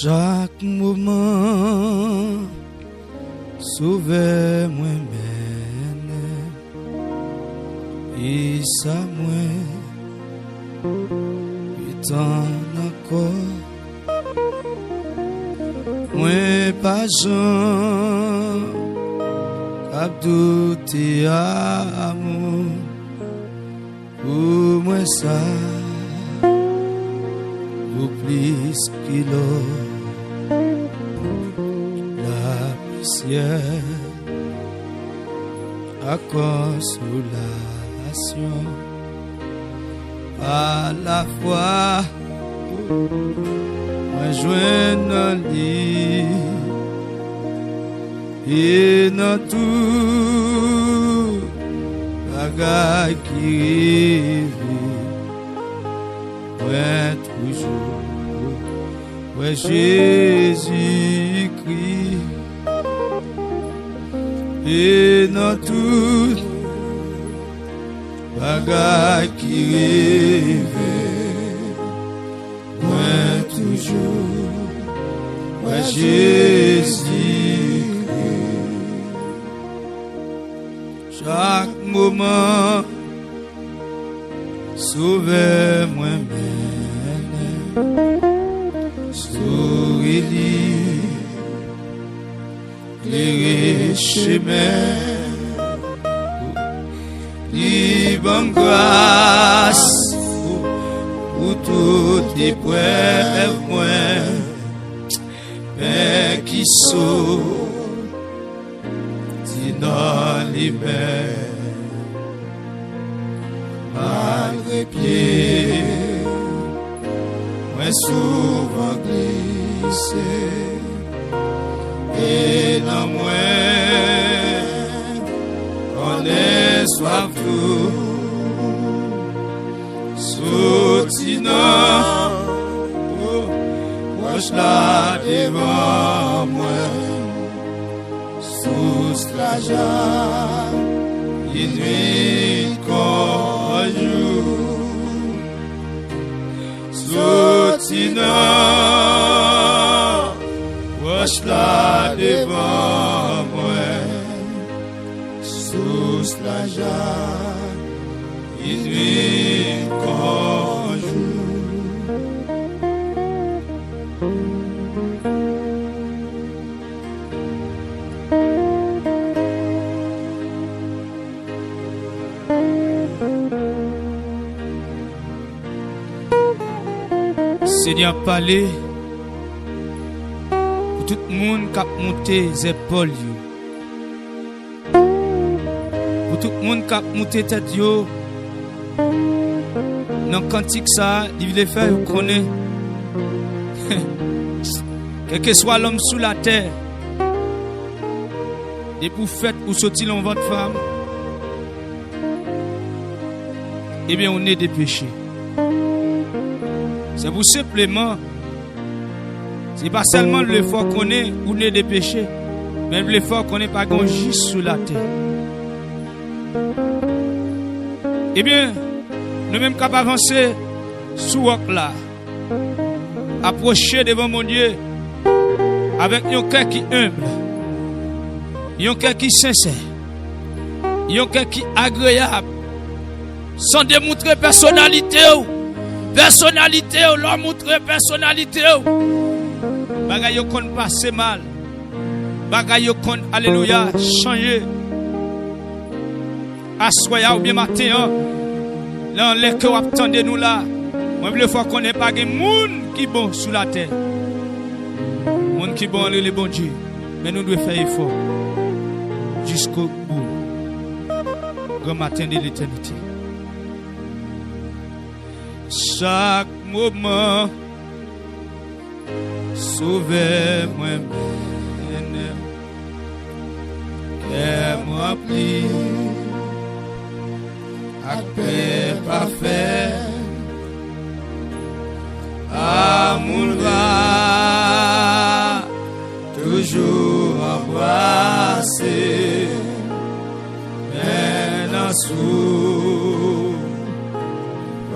Chaque moment sauver moi mène et ça moi étant encore moi pas Jean cap douter amour pour moi ça ou plus qu'il la poussière à consolation à la fois moi joins dans lit et dans tout bagaille qui ouais toujours ouais Jésus-Christ et dans tout bagaille qui rêve ouais toujours ouais Jésus-Christ chaque moment sauver moi-même sourire les chemins libre grâce pour toutes les preuves moi mais qui sont dans les mains malgré pied moi souvent glissé et dans moi on est soif tout soutenant proche là devant moi sous la joie il nuit comme jour soutenant proche là devant moi sous la joie il nuit comme jour. Seigneur, parler pour tout le monde qui a monté les épaules. Pour tout le monde qui a monté tête. Dans le cantique, ça, il veut faire, vous connaissez. Quel que soit l'homme sous la terre, et pour faites ou sortir dans votre femme, eh bien, on est des péchés. C'est pour simplement, c'est pas seulement l'effort qu'on est, on est des péchés, mais l'effort qu'on est pas grand juste sous la terre. Eh bien, nous mêmes capables d'avancer sous là, approcher devant mon Dieu avec un cœur qui humble, un cœur qui sincère, un cœur qui agréable, sans démontrer personnalité. Personnalité, leur montrer personnalité. Bagay yo kon passe mal. Bagay yo kon, alléluia, changer. Assoya ou bien matin, là, les que attendez nous là. Moi, le fois qu'on n'est pas de monde qui bon sous la terre. Monde qui bon, le bon Dieu. Mais nous devons faire effort jusqu'au bout. Grand matin de l'éternité. Chaque moment sauver moi-même, qu'elle-moi prie, à paix parfait,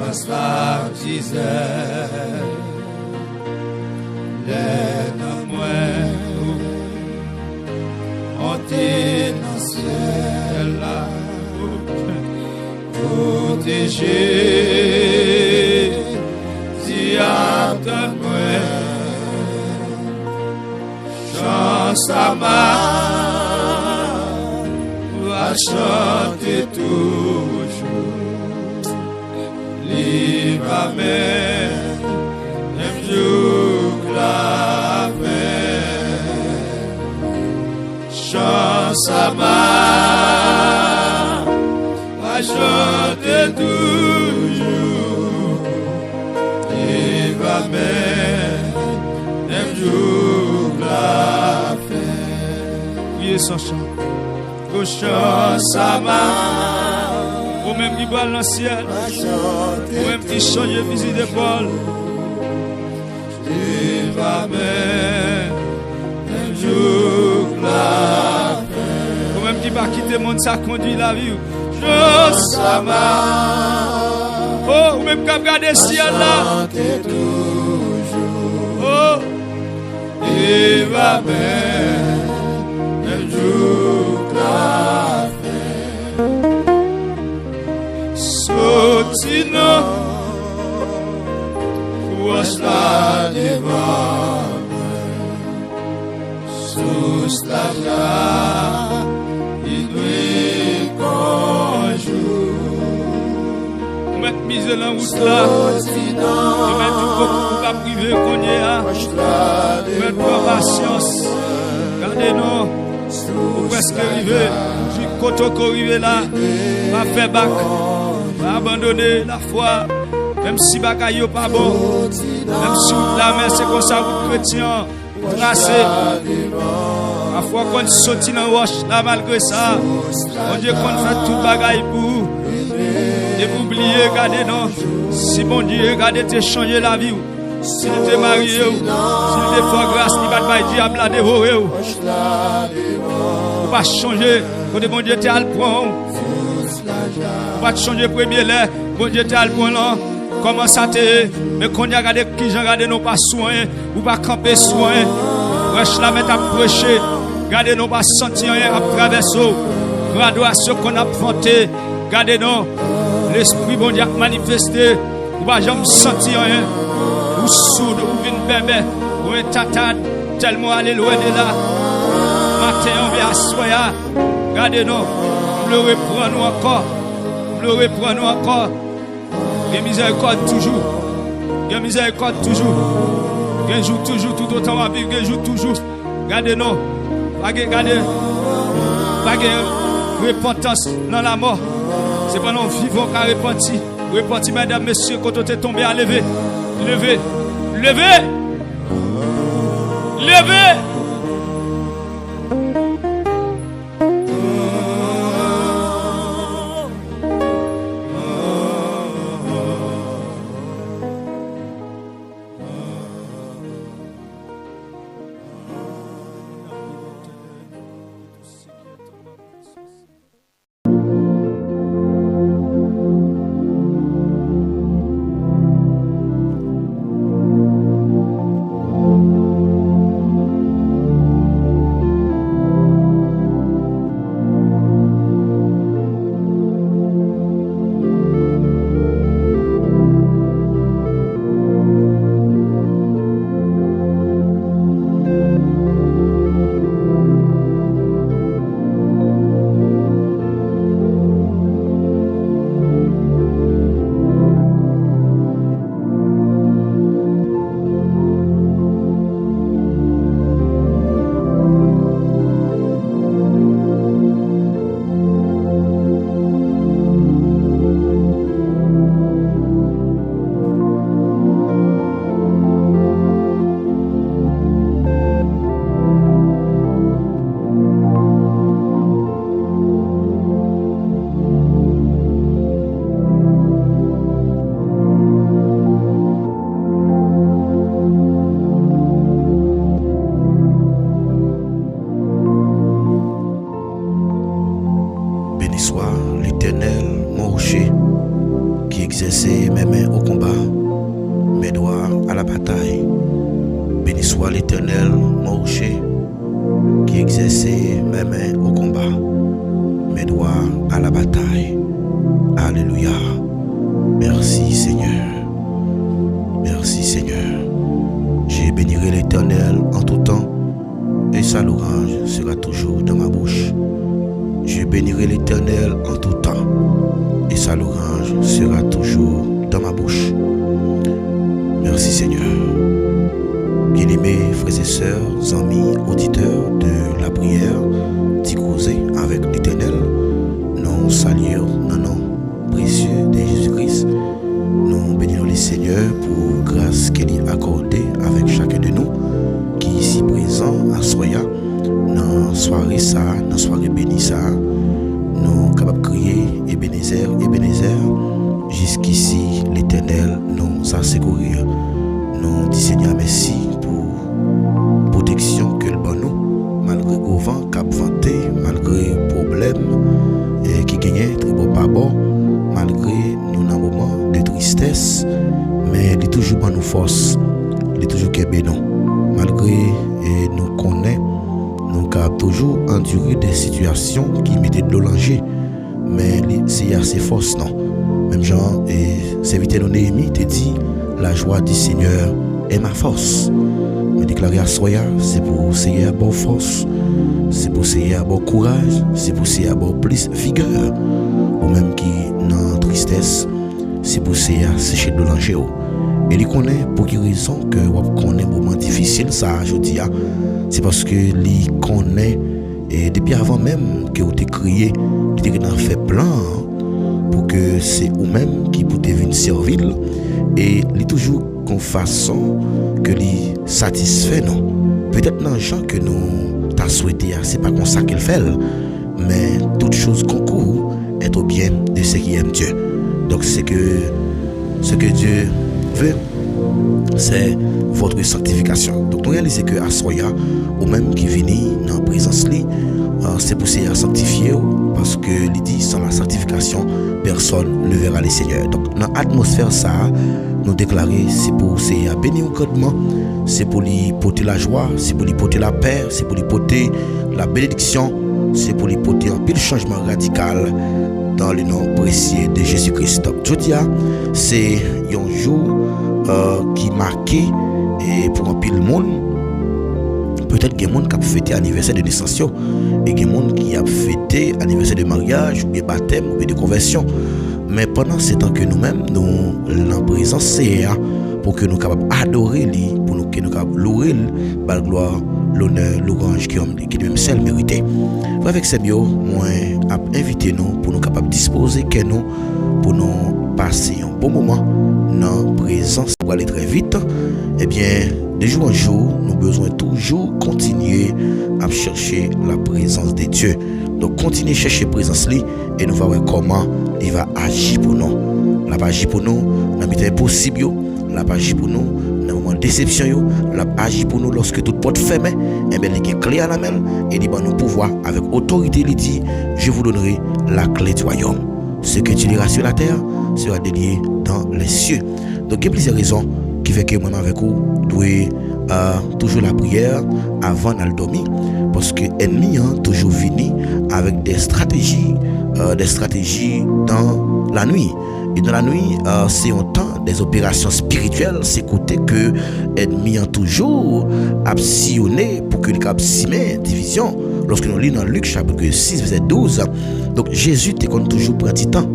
esclave disait, les noms monter dans le ciel là, protéger, diable moi, chance à ma, va chanter toujours, livre amen, même jour la paix, chance à ma, va chanter toujours, livre amen, même jour la paix. Priez son chant. Au chance à ma, ou même qui balle dans le ciel, ou même qui change de fusil d'épaule. Il va même jour la paix. Ou même qui va quitter le monde, ça conduit la vie. Chance à ma, oh, ou même qui va regarder le ciel là. Oh, il va même jour. Sotino was la devant sous la joie il doit conjour mettre mise dans route là mettre beaucoup pas privé qu'on y a mettre patience regardez nous ou presque arrivé, je suis côté arrivé là, m'a fait bac, m'a abandonné la foi, même si bagaille pas bon, même si la mer c'est comme ça, vous chrétien, tracé, la foi qu'on sortit dans la roche, là malgré ça, on Dieu qu'on fait tout bagaille pour vous, et vous oubliez, regardez non, si bon Dieu, regardez, t'es changé la vie. Si tu es marié, si tu es fort grâce, il va te diable la dévorer. Tu vas changer, quand bon Dieu t'es à le point. Tu vas changer premier lait, bon Dieu t'es à le point là. Comment ça t'est? Mais quand on a regardé qui j'en regardé, non pas soin, ou pas camper soin. Wesh la mettre à prêcher, regardez non pas sentir rien à traverser. Graduation qu'on a affronté, regardez non, l'esprit bon Dieu a manifesté, ou pas jamais sentir rien. Ou sourd, ou une bébé, ou un tatane, tellement aller loin de là. Matin, on vient à soya. Regardez-nous, le reprends-nous encore. Le reprends-nous encore. Et miséricorde toujours. Et miséricorde toujours. Et joue toujours, tout autant à vivre, et joue toujours. Regardez-nous. Regardez. Pas de repentance dans la mort. C'est pas nous vivons qu'à repentir. Repentir, mesdames, messieurs, quand on est tombé à lever. Levez, levez, levez. exerçait mes mains au combat, mes doigts à la bataille. Béni soit l'Éternel, mon rocher, qui exerçait mes mains au combat, mes doigts à la bataille. Alléluia. Merci Seigneur. Merci Seigneur. Je bénirai l'Éternel en tout temps, et sa louange sera toujours dans ma bouche. Je bénirai l'Éternel en tout temps, et sa louange sera toujours dans ma bouche. Merci Seigneur. Bien-aimés frères et sœurs, amis, auditeurs de la prière, d'y causer avec l'Éternel, nous saluons dans le nom précieux de Jésus-Christ. Nous bénissons le Seigneur pour grâce qu'il a accordée avec chacun de nous qui est ici présent à Soya, dans soirée ça, dans soirée bénie ça, nous sommes capables de crier Ebenezer, Ebenezer. Jusqu'ici, l'Éternel nous a secourus. Nous disons Seigneur merci pour protection que le bon nous, malgré le vent qui a venté, malgré les problèmes qui gagnent très beau pas bon, malgré nous dans un moment de tristesse, mais il est toujours bon nous force, il est toujours qu'est non. Malgré nous connaît, nous avons toujours enduré des situations qui mettaient de danger, mais c'est assez force non. Même Jean et serviteur de Néhémie te dit la joie du Seigneur est ma force. Me déclarer à Soya, c'est pour essayer à bonne force, c'est pour essayer à bon courage, c'est pour essayer à bon plus vigueur. Ou même qui dans tristesse, c'est pour essayer à sécher de danger. Et il connaît pour quelle raison que on connaît moment difficile ça je dis c'est parce que il connaît et depuis avant même que vous t'ai crié, il t'a fait plan pour que c'est vous-même qui pouvez venir servir et il toujours une façon que lui satisfait non. Peut-être dans les gens que nous t'a souhaité, c'est pas comme ça qu'il fait, mais toute chose concourt est au bien de ceux qui aiment Dieu. Donc c'est que ce que Dieu veut, c'est votre sanctification. Donc nous réalisons que à Soya, ou même qui vient dans la présence, c'est pour essayer à sanctifier, parce que il dit sans la sanctification, personne ne verra le Seigneur. Donc dans l'atmosphère ça, nous déclarer, c'est pour essayer à bénir au grandement, c'est pour lui porter la joie, c'est pour lui porter la paix, c'est pour lui porter la bénédiction, c'est pour lui porter un pile changement radical dans le nom précieux de Jésus-Christ. Donc je dis, c'est un jour qui marqué et pour un pile monde. Peut-être qu'il y a des gens qui ont fêté l'anniversaire de naissance et qu'il y a des gens qui ont fêté l'anniversaire de mariage ou de baptême ou de conversion. Mais pendant ce temps que nous-mêmes, nous en présence, c'est pour que nous soyons capables d'adorer lui, pour que nous soyons capables de louer par la gloire, l'honneur, l'orange qui est même seul mérité. Avec ces mots, moi, invitez nous pour nous capables de disposer que nous, pour nous passer un bon moment dans la présence pour aller très vite. Eh bien, de jour en jour, nous avons besoin toujours continuer à chercher la présence de Dieu. Donc, continuez à chercher la présence et nous allons voir comment il va agir pour nous. Il va agir pour nous dans les impossibles, il va agir pour nous dans les moments de déception, il va agir pour nous lorsque toute porte fermée, et bien, il est clé à la main et il va nous pouvoir, avec autorité, il dit je vous donnerai la clé du royaume. Ce que tu liras sur la terre sera délié dans les cieux. Donc, il y a plusieurs raisons qui fait que moi avec vous doit toujours la prière avant d'aller dormir, parce que l'ennemi a toujours venu avec des stratégies dans la nuit. Et dans la nuit, c'est un temps des opérations spirituelles, c'est côté que l'ennemi a toujours sillonné pour que les cap division. Lorsque nous lisons dans Luc chapitre 6 verset 12, donc Jésus te compte toujours prendre du temps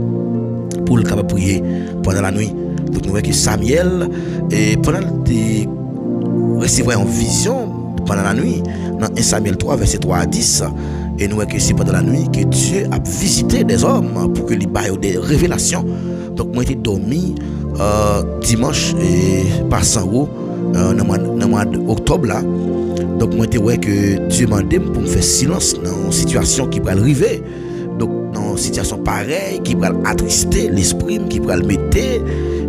pour le capable prier pendant la nuit. Donc nous voyons que Samuel et pendant de recevoir une vision pendant la nuit dans 1 Samuel 3 verset 3 à 10, et nous voyons que c'est pendant la nuit que Dieu a visité des hommes pour que lui baille des révélations. Donc moi j'étais dormi dimanche et passant haut dans le mois d'octobre là. Donc moi j'étais ouais que Dieu m'a demandé pour me faire silence dans une situation qui peut arriver. Donc dans une situation pareille qui peut attrister l'esprit, qui peut le mettre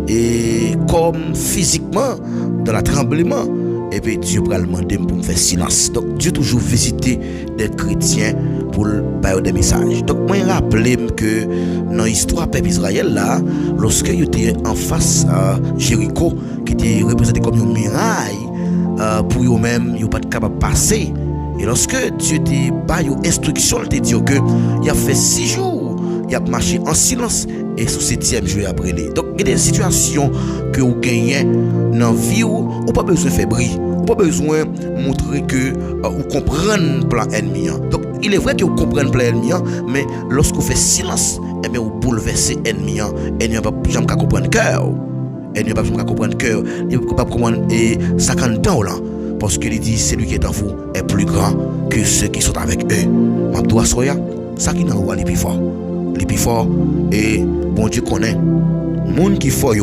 et comme physiquement dans le tremblement, et puis Dieu va le demander pour me faire silence. Donc Dieu toujours visiter des chrétiens pour bailler des messages. Donc moi rappelle que dans l'histoire peuple Israël là, lorsque il était en face à Jéricho qui était représenté comme une muraille pour eux-mêmes, ils pas capable de passer. Et lorsque Dieu te bat une instruction, il te dit que il a fait 6 jours, il a marché en silence et sur 7e jour après. Donc il y a des situations que vous gagnez dans la vie où vous pas besoin de faire briller. Pas besoin de montrer que vous comprenez le plan ennemi. Donc, il est vrai que vous comprenez le plan ennemi, mais lorsque vous faites silence, eh bien, vous bouleversez l'ennemi. L'ennemi ne va pas jamais comprendre le cœur. L'ennemi ne va pas jamais comprendre le cœur. Il ne va pas comprendre ça quand dedans là. Parce qu'il dit celui qui est en vous est plus grand que ceux qui sont avec eux. Je dois soya, ça qui n'a pas les plus forts. Les plus forts, et bon Dieu connaît. Le monde qui est fort,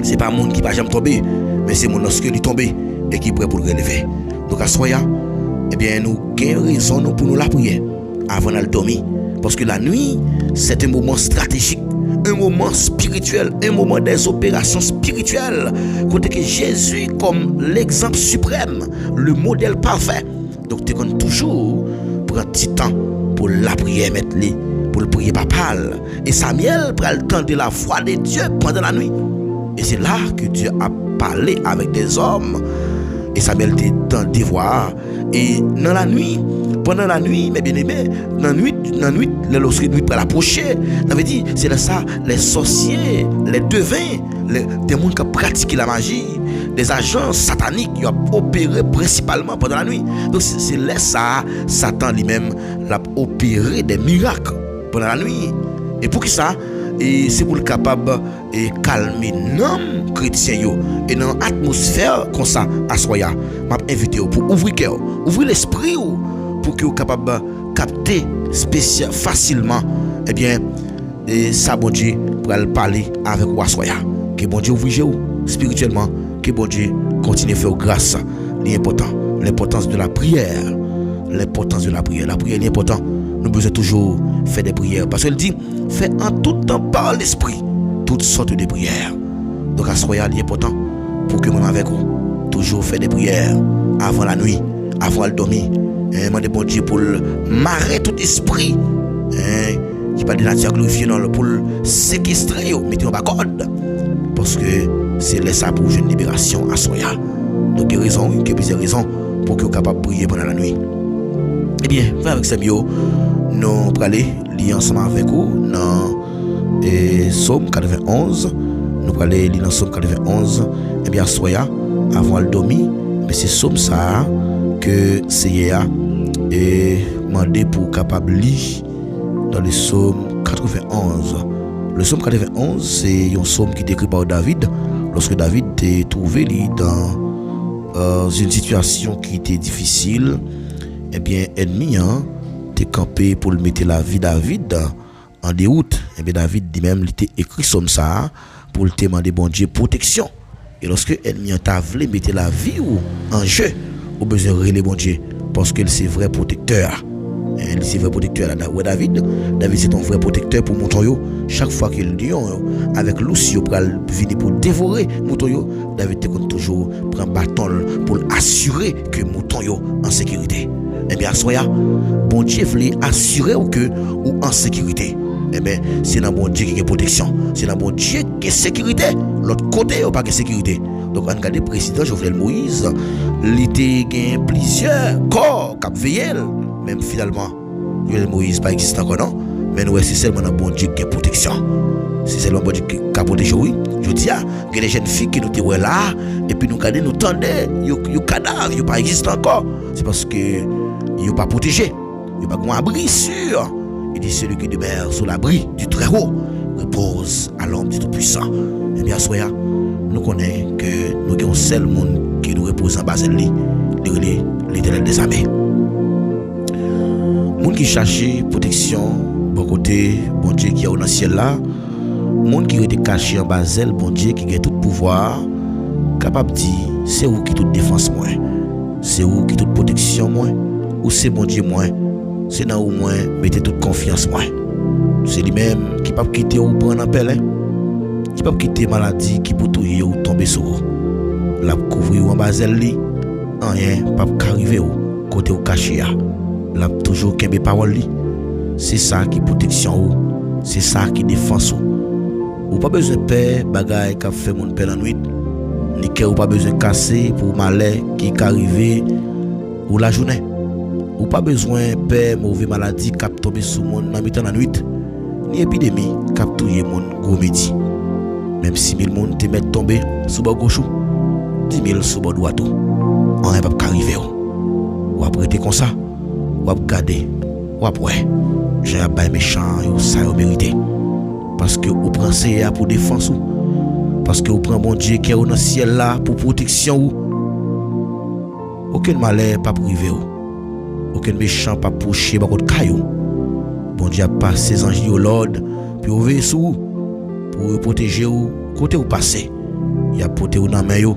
ce n'est pas le monde qui ne va jamais tomber, mais c'est le monde lorsque il est tombé et qui est prêt pour le relever. Donc à soya, eh bien nous avons raison pour nous la prier avant de dormir. Parce que la nuit, c'est un moment stratégique, un moment spirituel, un moment des opérations spirituelles. Côté que Jésus comme l'exemple suprême, le modèle parfait. Donc tu comptes toujours prendre un petit temps pour la prière, pour le prier papal. Et Samuel prend le temps de la voix de Dieu pendant la nuit. Et c'est là que Dieu a parlé avec des hommes. Et Samuel était dans le devoir. Et dans la nuit, pendant la nuit, mes bien-aimés, dans la nuit, lorsque la nuit pour l'approcher, ça veut dire, c'est là ça, les sorciers, les devins, des gens qui pratiquent la magie, des agents sataniques qui ont opéré principalement pendant la nuit. Donc c'est là ça, Satan lui-même l'a opéré des miracles pendant la nuit. Et pour qui ça? Et c'est pour le capable de calmer les chrétiens et dans l'atmosphère comme ça à soya m'a invité pour ouvrir cœur, ouvrir l'esprit pour que vous capable de capter spécial facilement eh bien et ça bon Dieu pour aller parler avec vous à soya que bon Dieu ouvre spirituellement, que bon Dieu continue à faire grâce. L'important, l'importance de la prière, l'importance de la prière est importante. Nous devons toujours faire des prières. Parce qu'elle dit, fais en tout temps par l'esprit toutes sortes de prières. Donc à ce moment-là, il est important pour que nous avec vous, toujours faire des prières avant la nuit, avant le dormir. Demandez bon Dieu pour marrer tout esprit. Qui pas de nature glorifiée pour le séquestrer, mettez-nous pas corde. Parce que c'est là ça pour une libération à ce moment-là. Donc il y a raison, il y a plusieurs raisons pour que vous soyez capable de prier pendant la nuit. Eh bien, avec ces mieux, nous allons aller lire ensemble avec vous dans Psaume 91. Nous allons aller lire dans Psaume 91. Eh bien, soya, avant le dormir, mais c'est Psaume ça que c'est hier et demandé pour capable lire dans le Psaume 91. Le Psaume 91, c'est un psaume qui est écrit par David lorsque David est trouvé dans une situation qui était difficile. Eh bien, ennemi, t'es campé pour le mettre la vie David en déroute. Eh bien, David lui-même, il était écrit comme ça pour le demander bon Dieu protection. Et lorsque ennemi t'a voulu mettre la vie ou en jeu, au besoin de relayer bon Dieu parce que c'est vrai protecteur. C'est vrai protecteur. David c'est ton vrai protecteur pour mouton. Chaque fois qu'il lion avec Lucio pour venir pour dévorer mouton, David te compte toujours prendre bâton pour assurer que mouton en sécurité. Eh bien, soya, bon Dieu voulait assurer que ou en sécurité. Eh bien, c'est dans bon Dieu qui a protection. C'est dans bon Dieu qui a sécurité. L'autre côté, il n'y a pas de sécurité. Donc, on regarde le président Jovenel Moïse, il a plusieurs corps qui ont veillé. Même finalement, Jovenel Moïse pas existe encore, non? Mais nous, c'est seulement dans bon Dieu qui a protection. C'est seulement bon Dieu qui a protégé, oui. Je dis, il y a des jeunes filles qui nous disent là, et puis nous regardons, nous tendez, ils cadavres, ils pas existent encore. C'est parce que ils ne sont pas protégés. Ils n'ont pas un abri sûr. Il dit celui qui demeure sous l'abri du Très-Haut repose à l'ombre du Tout-Puissant. Eh bien, soya, nous connaissons que nous avons un seul monde qui nous repose en bas de lui, l'Éternel des armées. Monde qui cherche protection, bon côté, bon Dieu qui est au ciel là, monde qui est caché en bas de bon Dieu qui a tout pouvoir, capable de dire, c'est où qui toute défense moi, c'est où qui toute protection moi. Ou c'est bon Dieu moins, c'est dans où moins mettez toute confiance moins. C'est lui-même qui peut quitter ou prendre un pelle, qui peut quitter maladie qui peut touiller ou tomber sur vous. La couvrir ou en bas de lui, rien pas arriver ou côté ou caché. l'a toujours kembe parole li. C'est ça qui protection ou, c'est ça qui défense ou. Ou pas besoin de paix bagay qu'a fait mon père la nuit. Ni que ou pas besoin casser pour malheur qui arrivé ou la journée. Ou pas besoin paix mauvais maladie qui tomber sur monde dans mi-temps la nuit. Ni épidémie qui touyer monde gros midi. Même si 1000 monde te mettent tomber sous bord gauche, 10 000 sous bord droit, on n'est pas arrivé. Ou après comme ça, ou garder, ou après, j'ai un bail méchant, ça a mérité. Parce que vous prenez ça pour défense, parce que vous prenez bon Dieu qui est dans le ciel là pour protection. Aucun malheur pas privé, aucun méchant pas poussé par votre caillou. Bon Dieu a passé ses anges au l'ordre, puis vous veillez sur vous, pour vous protéger vous, côté vous passez. Il a porté vous dans la main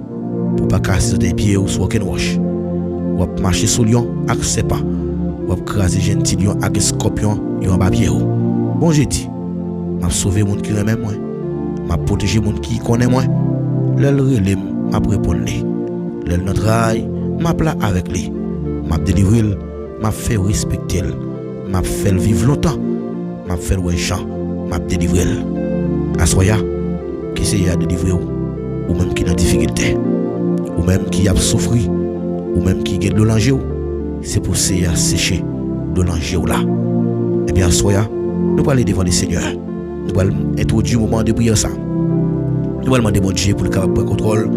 pour pas casser des pieds ou sur aucun roche. Ou marcher sur lion avec ses pas. Ou craser gentil lion avec scorpion en bas pied. Bon j'ai dit, m'a sauvé monde qui aime moi. M'a protégé monde qui connaît moi. L'elle relève m'a répondre. L'elle notre rail m'a plat avec lui. M'a délivré, m'a fait respecter, m'a fait vivre longtemps. M'a fait ouais chant, m'a délivré. Assoya qui c'est à délivrer ou même qui dans difficulté ou même qui a souffert ou même qui gagne de l'enjeu, c'est pour ça à sécher de l'enjeu là. Et bien soya, nous allons aller devant le Seigneur. Nous allons introduire le moment de prière ça. Nous allons demander bon Dieu pour le capable de contrôle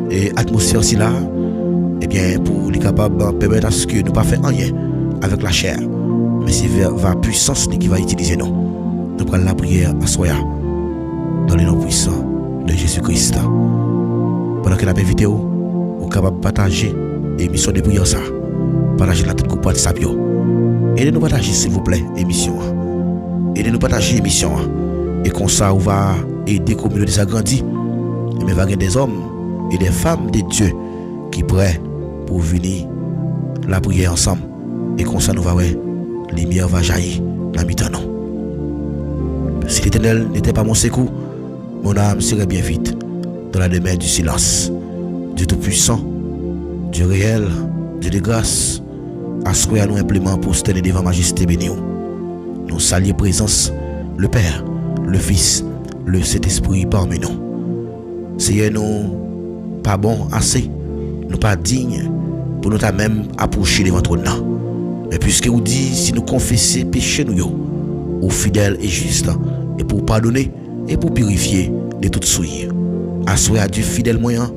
et atmosphère si là. Et bien pour le capable de permettre à ce que nous pas faire rien avec la chair, mais c'est vers la puissance qui va utiliser nous. Nous allons la prière à soya dans le nom puissant de Jésus-Christ. Pendant que la vidéo, vous êtes capable de partager l'émission de prière ça. Partagez la tête groupe WhatsApp. Aidez-nous à partager s'il vous plaît l'émission. Aidez-nous à partager l'émission. Et comme ça, on va aider la communauté à grandir. Et il va y avoir des hommes et des femmes de Dieu qui sont prêts pour venir la prière ensemble. Et comme ça, nous va voir, la lumière va jaillir dans mi-temps. Si l'Éternel n'était pas mon secours, mon âme serait bien vite dans la demeure du silence. Dieu Tout-Puissant, Dieu réel, Dieu de grâce, assoyez nous implément pour se tenir devant majesté bénie. Nous saluons présence, le Père, le Fils, le Saint-Esprit parmi nous. Seigneur, nous pas bon assez, nous pas dignes pour nous même approcher devant ton nom. Mais puisque vous dites, si nous confessons péché nous, au fidèle et juste, et pour pardonner et pour purifier de toute souillure. Assoyez à Dieu fidèle moyen,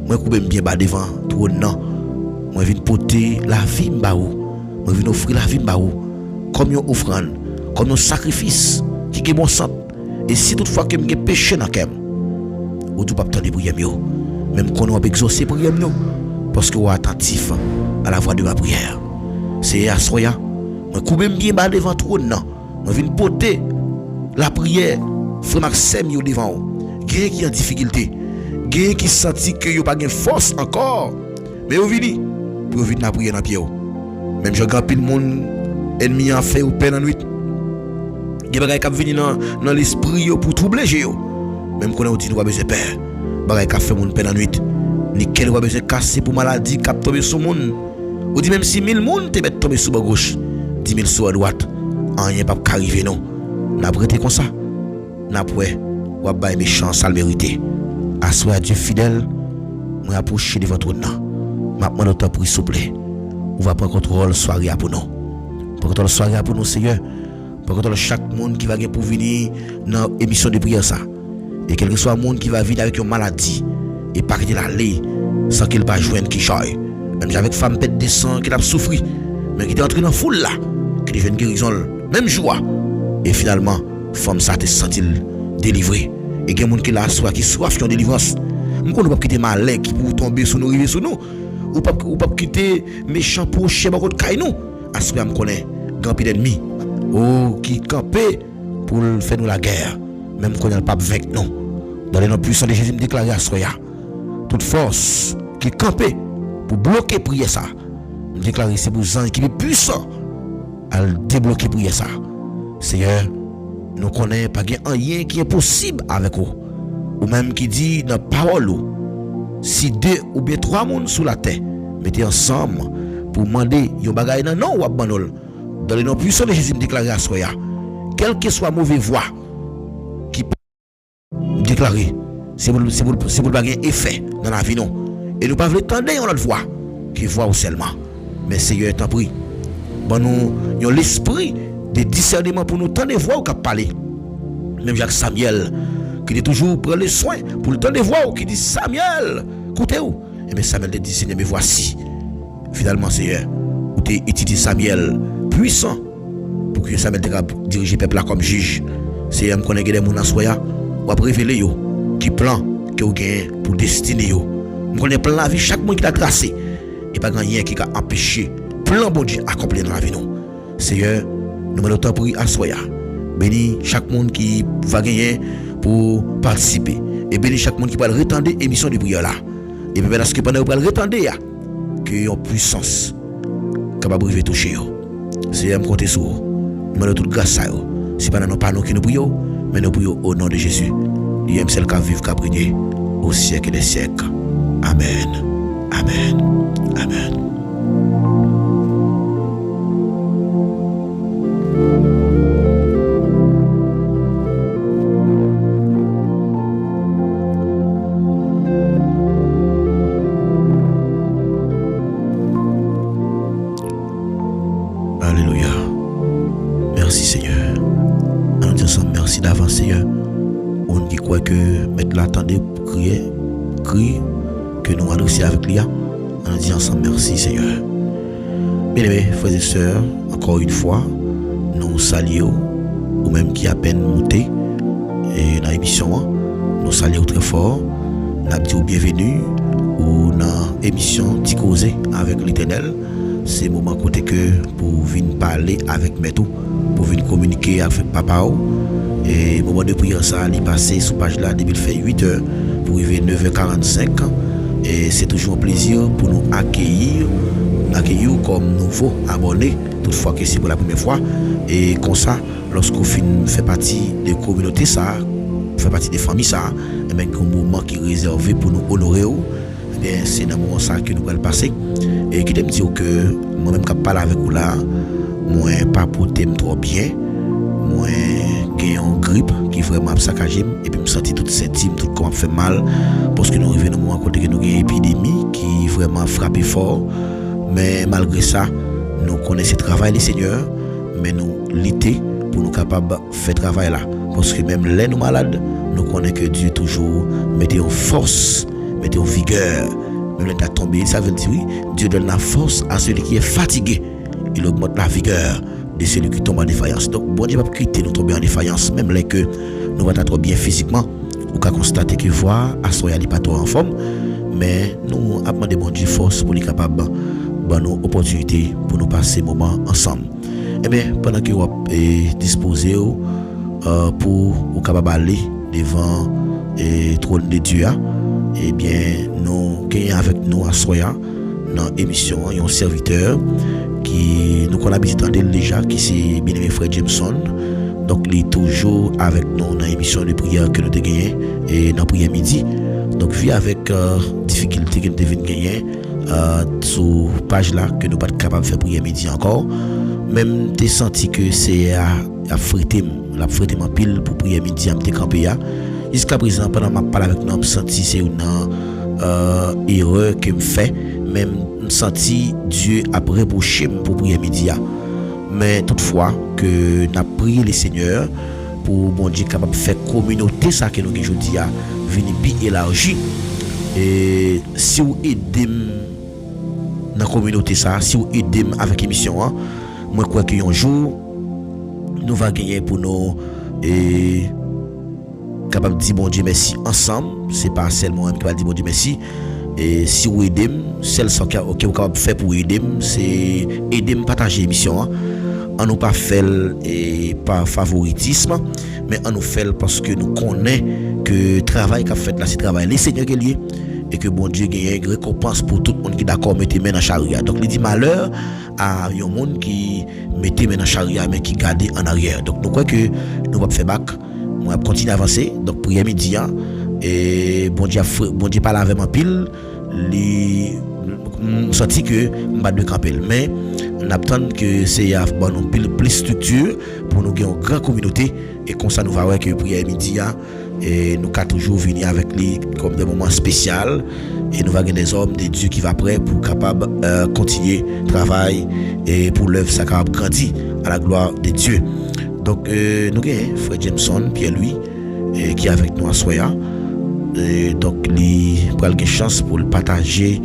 moi je bien bas devant ton nom. Moi je viens porter la vie m'baou, moi je viens offrir la vie m'baou comme une offrande, comme un sacrifice qui est bon sang. Et si toutefois que j'ai péché dans kem, ou tout pas attendre prière mieux, même qu'on va exaucer prière mieux, parce que vous êtes attentif à la voix de ma prière. C'est à soya, moi je bien bas devant ton nom, moi je viens porter la prière, frère Maxime yo devant vous. Quelqu'un qui est en difficulté, quelqu'un qui senti que yo pas de force encore, mais vous venez pour venir la prière dans pied. Même je grand pile monde ennemi en fait ou peine en nuit. Des bagages qui venir dans l'esprit pour troubler yo. Même qu'on a dit nous pas besoin peur. Bagages qui fait mon peine en nuit. Ni quel pas besoin casser pour maladie qui tomber sur monde. Ou dit même si 1000 monde te mettre tomber sur la gauche, 10 000 sur la droite, rien pas arriver non. N'a prêté comme ça. N'a pas ou bail méchant ça le mérité. Assoyez Dieu fidèle, moi approcher devant ton nom. Maintenant notre pour s'il vous plaît. On va prendre contrôle soirée pour nous. Prendre contrôle soirée pour nous Seigneur. Prendre contrôle chaque monde qui va pour venir dans émission de prière ça. Et quel que soit le monde qui va venir avec une maladie et pas quitter l'aller sans qu'il pas joindre qui choye. Même avec femme pète de sang qui a souffert, mais qui est entré dans foule là, qui devient guérison même joie. Et finalement, femme ça te senti délivré. Et il y a des gens qui la soif qui soif de délivrance. Nous ne pouvons pas quitter malin qui pour tomber sur nous, arriver sur nous. Ou pas quitter méchant pour chez nous contre nous. Assoya me connaît grand pile d'ennemis. Oh qui campé pour faire nous la guerre. Même quand il pas vaincre nous. Dans les noms puissants de Jésus me déclarer assoya. Toute force qui campé pour bloquer prier ça. Me déclarer c'est pour gens qui est puissant à débloquer prier ça. Seigneur, nous connaissons pas rien qui est possible avec vous. Ou même qui dit dans la parole, si 2 ou bien 3 personnes sous la terre, mettez ensemble pour demander yon bagay nan non ou abandon. Dans le nom puissant de Jésus, me déclarer à soi, quelle que soit mauvaise voix qui peut déclarer, c'est pour le bagage effet dans la vie, non. Et nous ne pouvons pas attendre une autre voix qui voit seulement. Mais Seigneur, t'en prie. Bon, nous avons l'esprit de discernement pour nous tendre des voix qui parler. Même Jacques Samuel, qui dit toujours prendre le soin pour le tendre des voix qui dit Samuel, écoutez-vous. Et bien Samuel dit Seigneur, mais voici. Finalement, Seigneur, vous avez utilisé Samuel puissant pour que Samuel dirige le peuple là comme juge. Seigneur, me connaît des gens en soya, ou à révéler yo, qui plan que vous gagnez pour destiner yo. Me connaît plan la vie, chaque monde qui a tracé. Et pas rien qui a empêché plan bon Dieu accomplir dans la vie nous. Seigneur, nous demandons temps pour à soya. Bénis chaque monde qui va gagner pour participer. Et bénis chaque monde qui va retendre l'émission de prière là. Et bien parce que pendant que vous va retendre que y a une puissance capable de toucher. Seigneur, me compter sur vous. Nous demandons toute grâce à vous. C'est pas dans nos que nous prions, mais nous prions au nom de Jésus. Il aime celle qui vivre, qui a prié au siècle des siècles. Amen. Amen. Amen. Alléluia. Merci Seigneur. On dit ensemble merci d'avance Seigneur. On dit quoi que mettre l'attendez pour crier que nous adresser avec lui. On dit ensemble merci Seigneur. Bien-aimés frères et sœurs, encore une fois, nous saluons ou même qui à peine monté et dans l'émission, nous saluons très fort. Nous disons bienvenue ou dans l'émission Ticosé avec l'Éternel. C'est le moment côté que pour venir parler avec Métou, pour venir communiquer avec papa. Et le moment de prière, ça est passé sur page là, depuis fait 8h pour arriver 9h45. Et c'est toujours un plaisir pour nous accueillir comme nouveau abonnés, toutefois que c'est pour la première fois. Et comme ça, lorsqu'on fait partie de la communauté, ça fait partie des familles, ça, et même un moment qui est réservé pour nous honorer. C'est dans le moment ça que nous allons passer. Et qui me dit que moi-même qui parle avec vous là, moi pas pour t'aimer trop bien, moi j'ai une grippe qui vraiment saccagé et puis me sentis tout intime, tout comme fait mal parce que nous arrivons dans un moment côté que nous avons une épidémie qui vraiment frappé fort. Mais malgré ça, nous connaissons le travail des seigneurs, mais nous luttons pour nous capables de faire travail là. Parce que même les nous malades, nous connaissons que Dieu toujours mettait en force, mettait en vigueur. Même les tombé, ça veut dire oui, Dieu donne la force à celui qui est fatigué. Il augmente la vigueur de celui qui tombe en défaillance. Donc, bon Dieu va quitter nous tomber en défaillance, même les que nous va être bien physiquement. Ou qu'à constater que voir à soi n'est pas trop en forme, mais nous avons demandé bon Dieu force pour être capable de nos opportunités pour nous passer moment ensemble. Et bien, pendant que vous êtes disposé pour vous capable aller devant le trône de Dieu, eh bien, nous gagnons avec nous à Soya dans l'émission un serviteur qui nous connaît habitué déjà, qui c'est bien aimé frère Jameson. Donc, il est toujours avec nous dans l'émission de prière que nous avons gagné et dans la prière midi. Donc, vu avec difficulté que nous devons gagner sur la page là, que nous ne sommes pas capables de faire prière midi encore. Même tu as senti que c'est à fréter en pile pour prière midi à me décamper. Jusqu'à présent, pendant que je parle avec nous, je senti que c'est une erreur que je fais. Même je senti Dieu a reproché pour prier midi. Mais toutefois, que nous avons prié le Seigneur pour bon Dieu capable de faire communauté ça que nous avons aujourd'hui venir bien élargi. Et si vous aidez dans la communauté ça, si vous aidez avec l'émission, moi crois qu'un jour nous va gagner pour nous et capable de dire bon Dieu merci ensemble. C'est pas seulement moi qui va dire bon Dieu merci. Et si vous aidez, celle que vous êtes capable de faire pour aider, c'est aider à partager l'émission. On nous pas fait et par favoritisme, mais on nous fait parce que nous connaissons que le travail qu'a fait là, c'est travail les seigneurs qui est lié et que bon Dieu gagne une récompense pour tout le monde qui est d'accord mettre main dans charia. Donc il dit malheur à un monde qui mettait main dans charia mais qui garde en arrière. Donc nous croyons que nous va faire back, on va continuer à avancer. Donc prière midi et bon Dieu parle avec moi pile, les senti que m'pas de camper mais on attend que c'est bon plus structure pour nous gagner une grande communauté et comme ça nous va voir que prière midi et nous ca toujours venir avec lui comme des moments spéciaux et nous va gagner des hommes des dieux qui va prêt pour capable continuer travail et pour l'œuvre ça capable grandir à la gloire de Dieu. Donc nous gagnons frère Jameson Pierre-Louis qui est avec nous à Soya. Donc il prend une chance pour le partager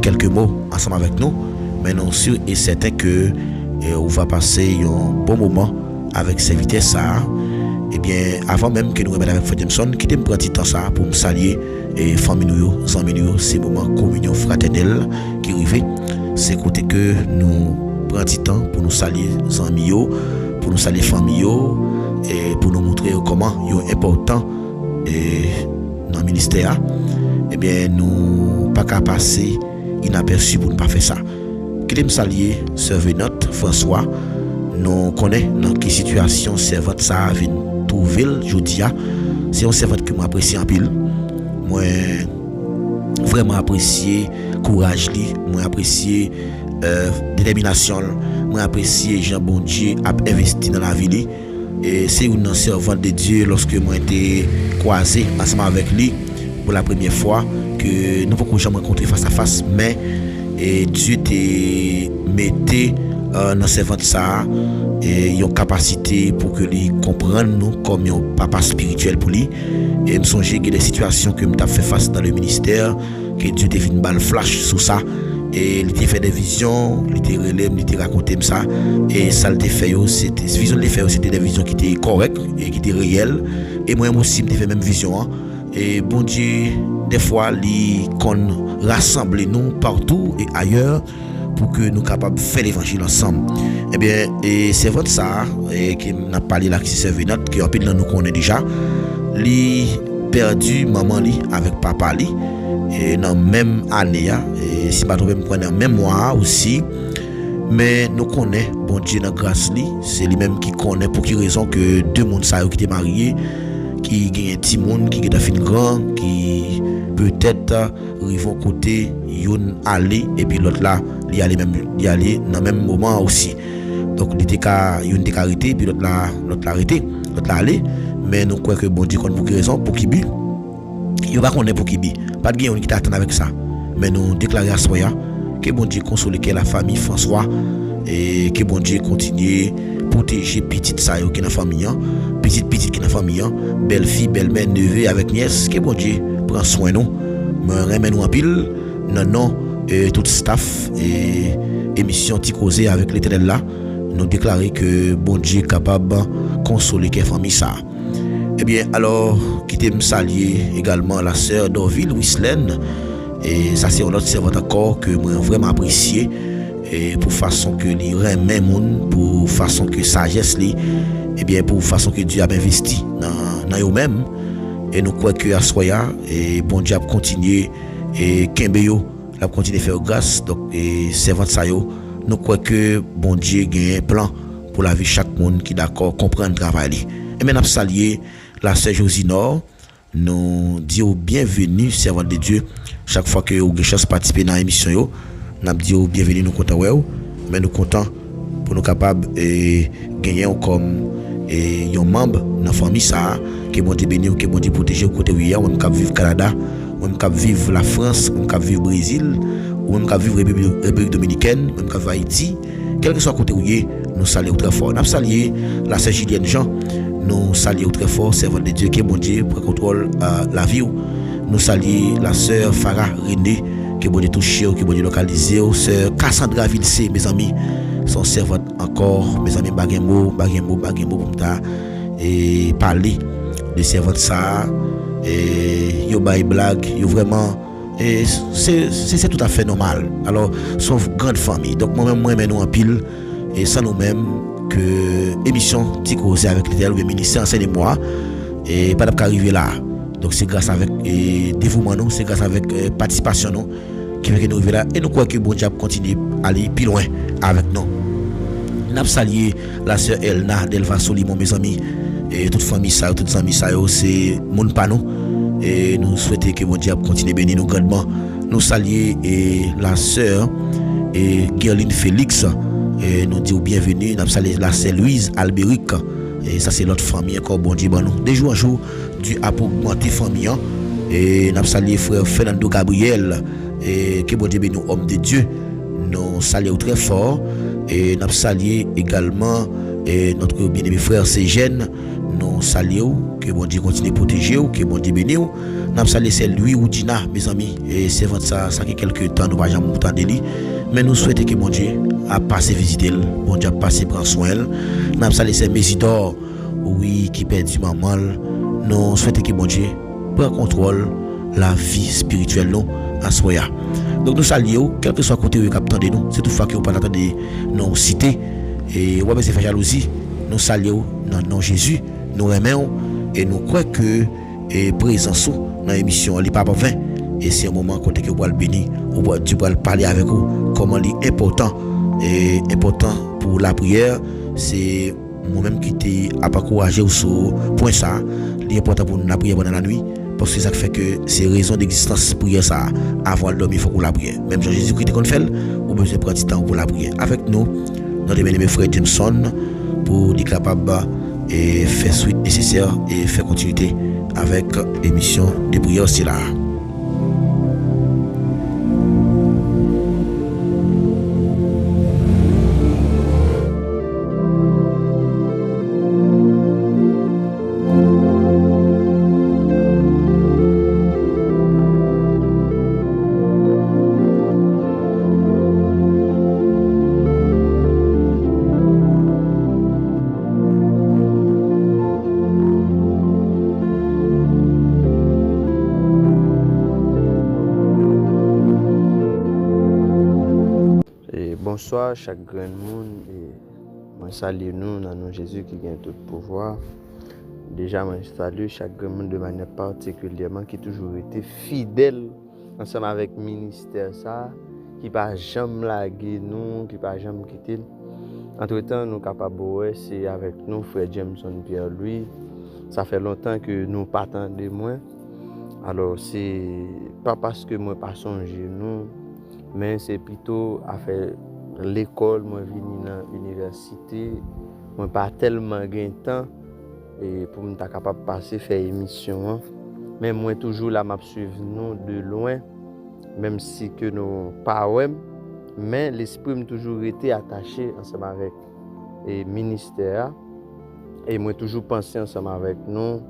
quelques mots ensemble avec nous mais non sûr et certain que on va passer un bon moment avec ces vitesses ça. Et bien avant même que nous remettions avec Frère Jameson qui me prend du temps ça pour me saluer et famille nous amis nous ces moments communion fraternelle qui arrivent c'est côté que nous prend du temps pour nous saluer amis pour nous saluer famille et pour nous montrer comment c'est important dans le ministère. Et bien nous pas qu'à passer inaperçu pour ne pas faire ça. Qui me saluer servante François nous connaît dans quelle situation servante ça vient trouver aujourd'hui. C'est un servante que m'apprécie en pile. Moi vraiment apprécier courage li, moi apprécier détermination, moi apprécier Jean bon Dieu a investi dans la vie li. Et c'est une servante de Dieu lorsque moi été croisé ensemble avec lui pour la première fois que nous pouvons jamais rencontrer face à face mais Dieu te mettait dans servante ça et une capacité pour que lui comprenne nous comme un papa spirituel pour lui et me songer que des situations que m't'a fait face dans le ministère que Dieu te fait une balle flash sur ça et il t'a fait des visions, il t'a relève, il t'a raconté ça et ça le fait c'était vision de faire c'était des visions qui étaient correctes et qui étaient réelles et moi aussi me fait même vision et bon Dieu des fois il qu'on rassemble nous partout et ailleurs pour que nous capables de faire l'évangile ensemble. Eh bien et c'est votre ça et qui n'a parlé là qui servait notre qui en pile nous connaît déjà li perdu maman li avec papa li et dans même année et si pas trop me prendre même mois aussi mais nous connaît bon Dieu dans grâce li c'est lui même qui connaît pour qui raison que deux monde ça qui étaient mariés qui gagne petit monde qui est fin grand qui peut-être vont côté yon aller et puis l'autre là il aller dans même moment aussi donc il était yon était arrêté puis l'autre là arrêté l'autre là aller mais nous croyons que bon Dieu pour quelle raison pour qui but il va connaître pour qui but pas de gain qui t'attend avec ça mais nous déclarer à Soya que bon Dieu console que la famille François et que bon Dieu continue protéger petite ça qui dans la famille petite qui dans la famille belle fille belle mère neveu avec nièce que bon Dieu prend soin nous me remet nous en pile non tout staff et émission ti causer avec l'Éternel là nous déclarer que bon Dieu capable consoler que famille ça. Eh bien alors quitter me saluer également la sœur d'Orville Wislaine et ça c'est un autre servante encore que moi vraiment apprécié et pour façon que li remet moun pour façon que sagesse li et bien pour façon que Dieu a investi dans eux même et nous croyons que à Soya et bon Dieu a continuer et kembe yo la continuer faire grâce donc et servante ça yo nous croyons que bon Dieu gagne un plan pour la vie chaque monde qui d'accord comprendre travail et maintenant saluer la sœur Josinor nous dire bienvenue servante de Dieu chaque fois que vous avez chance participer dans l'émission yo n'a dit bienvenue nous content ouais mais nous content pour nous capable gagner comme un membre dans la famille ça que bon Dieu béni que bon Dieu protéger côté où on cap vivre Canada on cap vivre la France on cap vivre Brésil ou on cap vivre République dominicaine on cap Haïti quel que soit côté où nous saluons très fort nous saluer la sœur Julienne Jean nous saluons très fort servante de Dieu que bon Dieu prend contrôle la vie nous saluons la sœur Farah René que bon Dieu toucher que bon Dieu localiser sœur Cassandra Vilsé mes amis son servante encore mes amis baguembo pour ta et parler de servante ça et yo bay blague yo vraiment et c'est tout à fait normal alors son grande famille donc moi-même nous en pile et sans nous-mêmes que émission ti causer avec l'Éternel ou ministère enseigne-moi et pas d'arriver là donc c'est grâce avec dévouement nous c'est grâce avec participation nous qui fait que nous arriver là et nous croyons que bon Dieu continue à aller plus loin avec nous. N'a salué la sœur Elna Delva Solimon mes amis et toute famille ça, toute famille ça, c'est mon panou. Et nous souhaitons que mon Dieu continue à bénir nous grandement. Nous saluons et la sœur et Gerline Félix. Et nous disons bienvenue. Nous saluons la sœur Louise Albéric. Et ça c'est notre famille encore bon Dieu bon nous. De jour en jour, Dieu a augmenté famille. Et nous saluons frère Fernando Gabriel. Et que bon Dieu bénisse nous homme de Dieu. Nous saluons très fort. Et nous saluons également et notre bien-aimé frère Cégène. Nous saluons, que bon Dieu continue à protéger, que bon Dieu bénisse. Nous saluons c'est lui ou Dina, mes amis. Et c'est vrai ça fait quelques temps, nous ne pouvons jamais entendre lui. Mais nous souhaitons que bon Dieu a passé visiter, bon Dieu a passé prendre soin d'elle. Nous saluons c'est Mésidor, oui, qui perd du maman. Nous souhaitons que bon Dieu prenne contrôle la vie spirituelle nous à soya. Donc nous saluons, quel que soit le côté où vous attendez nous, c'est toutefois que vous ne pouvez pas attendre nos cités. Et ouais, c'est fait jalousie. Nous saluons dans nom Jésus, nous aimons et nous croyons que présence dans l'émission n'est pas vain. Et c'est un moment côté que vous pouvez le bénir, tu peux parler avec vous, comment il est important. Et important pour la prière, c'est moi-même qui t'ai encouragé sur point ça. Il est important pour la prière pendant la nuit. Parce que ça fait que c'est raison d'existence prière ça avant de dormir, il faut qu'on la prière. Même Jésus-Christ qu'on fait, ou besoin de prendre du temps pour la prière. Avec nous, notre bien-aimé frère Jameson, pour être capable et faire suite nécessaire et faire continuité avec l'émission de prière c'est là. Bonsoir chaque grand monde et moi salue nous dans nom Jésus qui gagne tout pouvoir. Déjà moi salue chaque grand monde de manière particulièrement qui toujours été fidèle ensemble avec ministère ça, qui pas jamais laguer nous, qui pas jamais quitter. Entre-temps nous capable c'est avec nous frère Jameson Pierre-Louis. Ça fait longtemps que nous pas de moins. Alors c'est pas parce que moi pas songer nous, mais c'est plutôt à faire l'école, moi venu dans l'université, moi pas tellement gain temps et pour me capable passer faire émission, mais moi toujours là m'a suivre nous de loin, même si que nous pas mais l'esprit m'a toujours été attaché ensemble avec le ministère et moi toujours pensé ensemble avec nous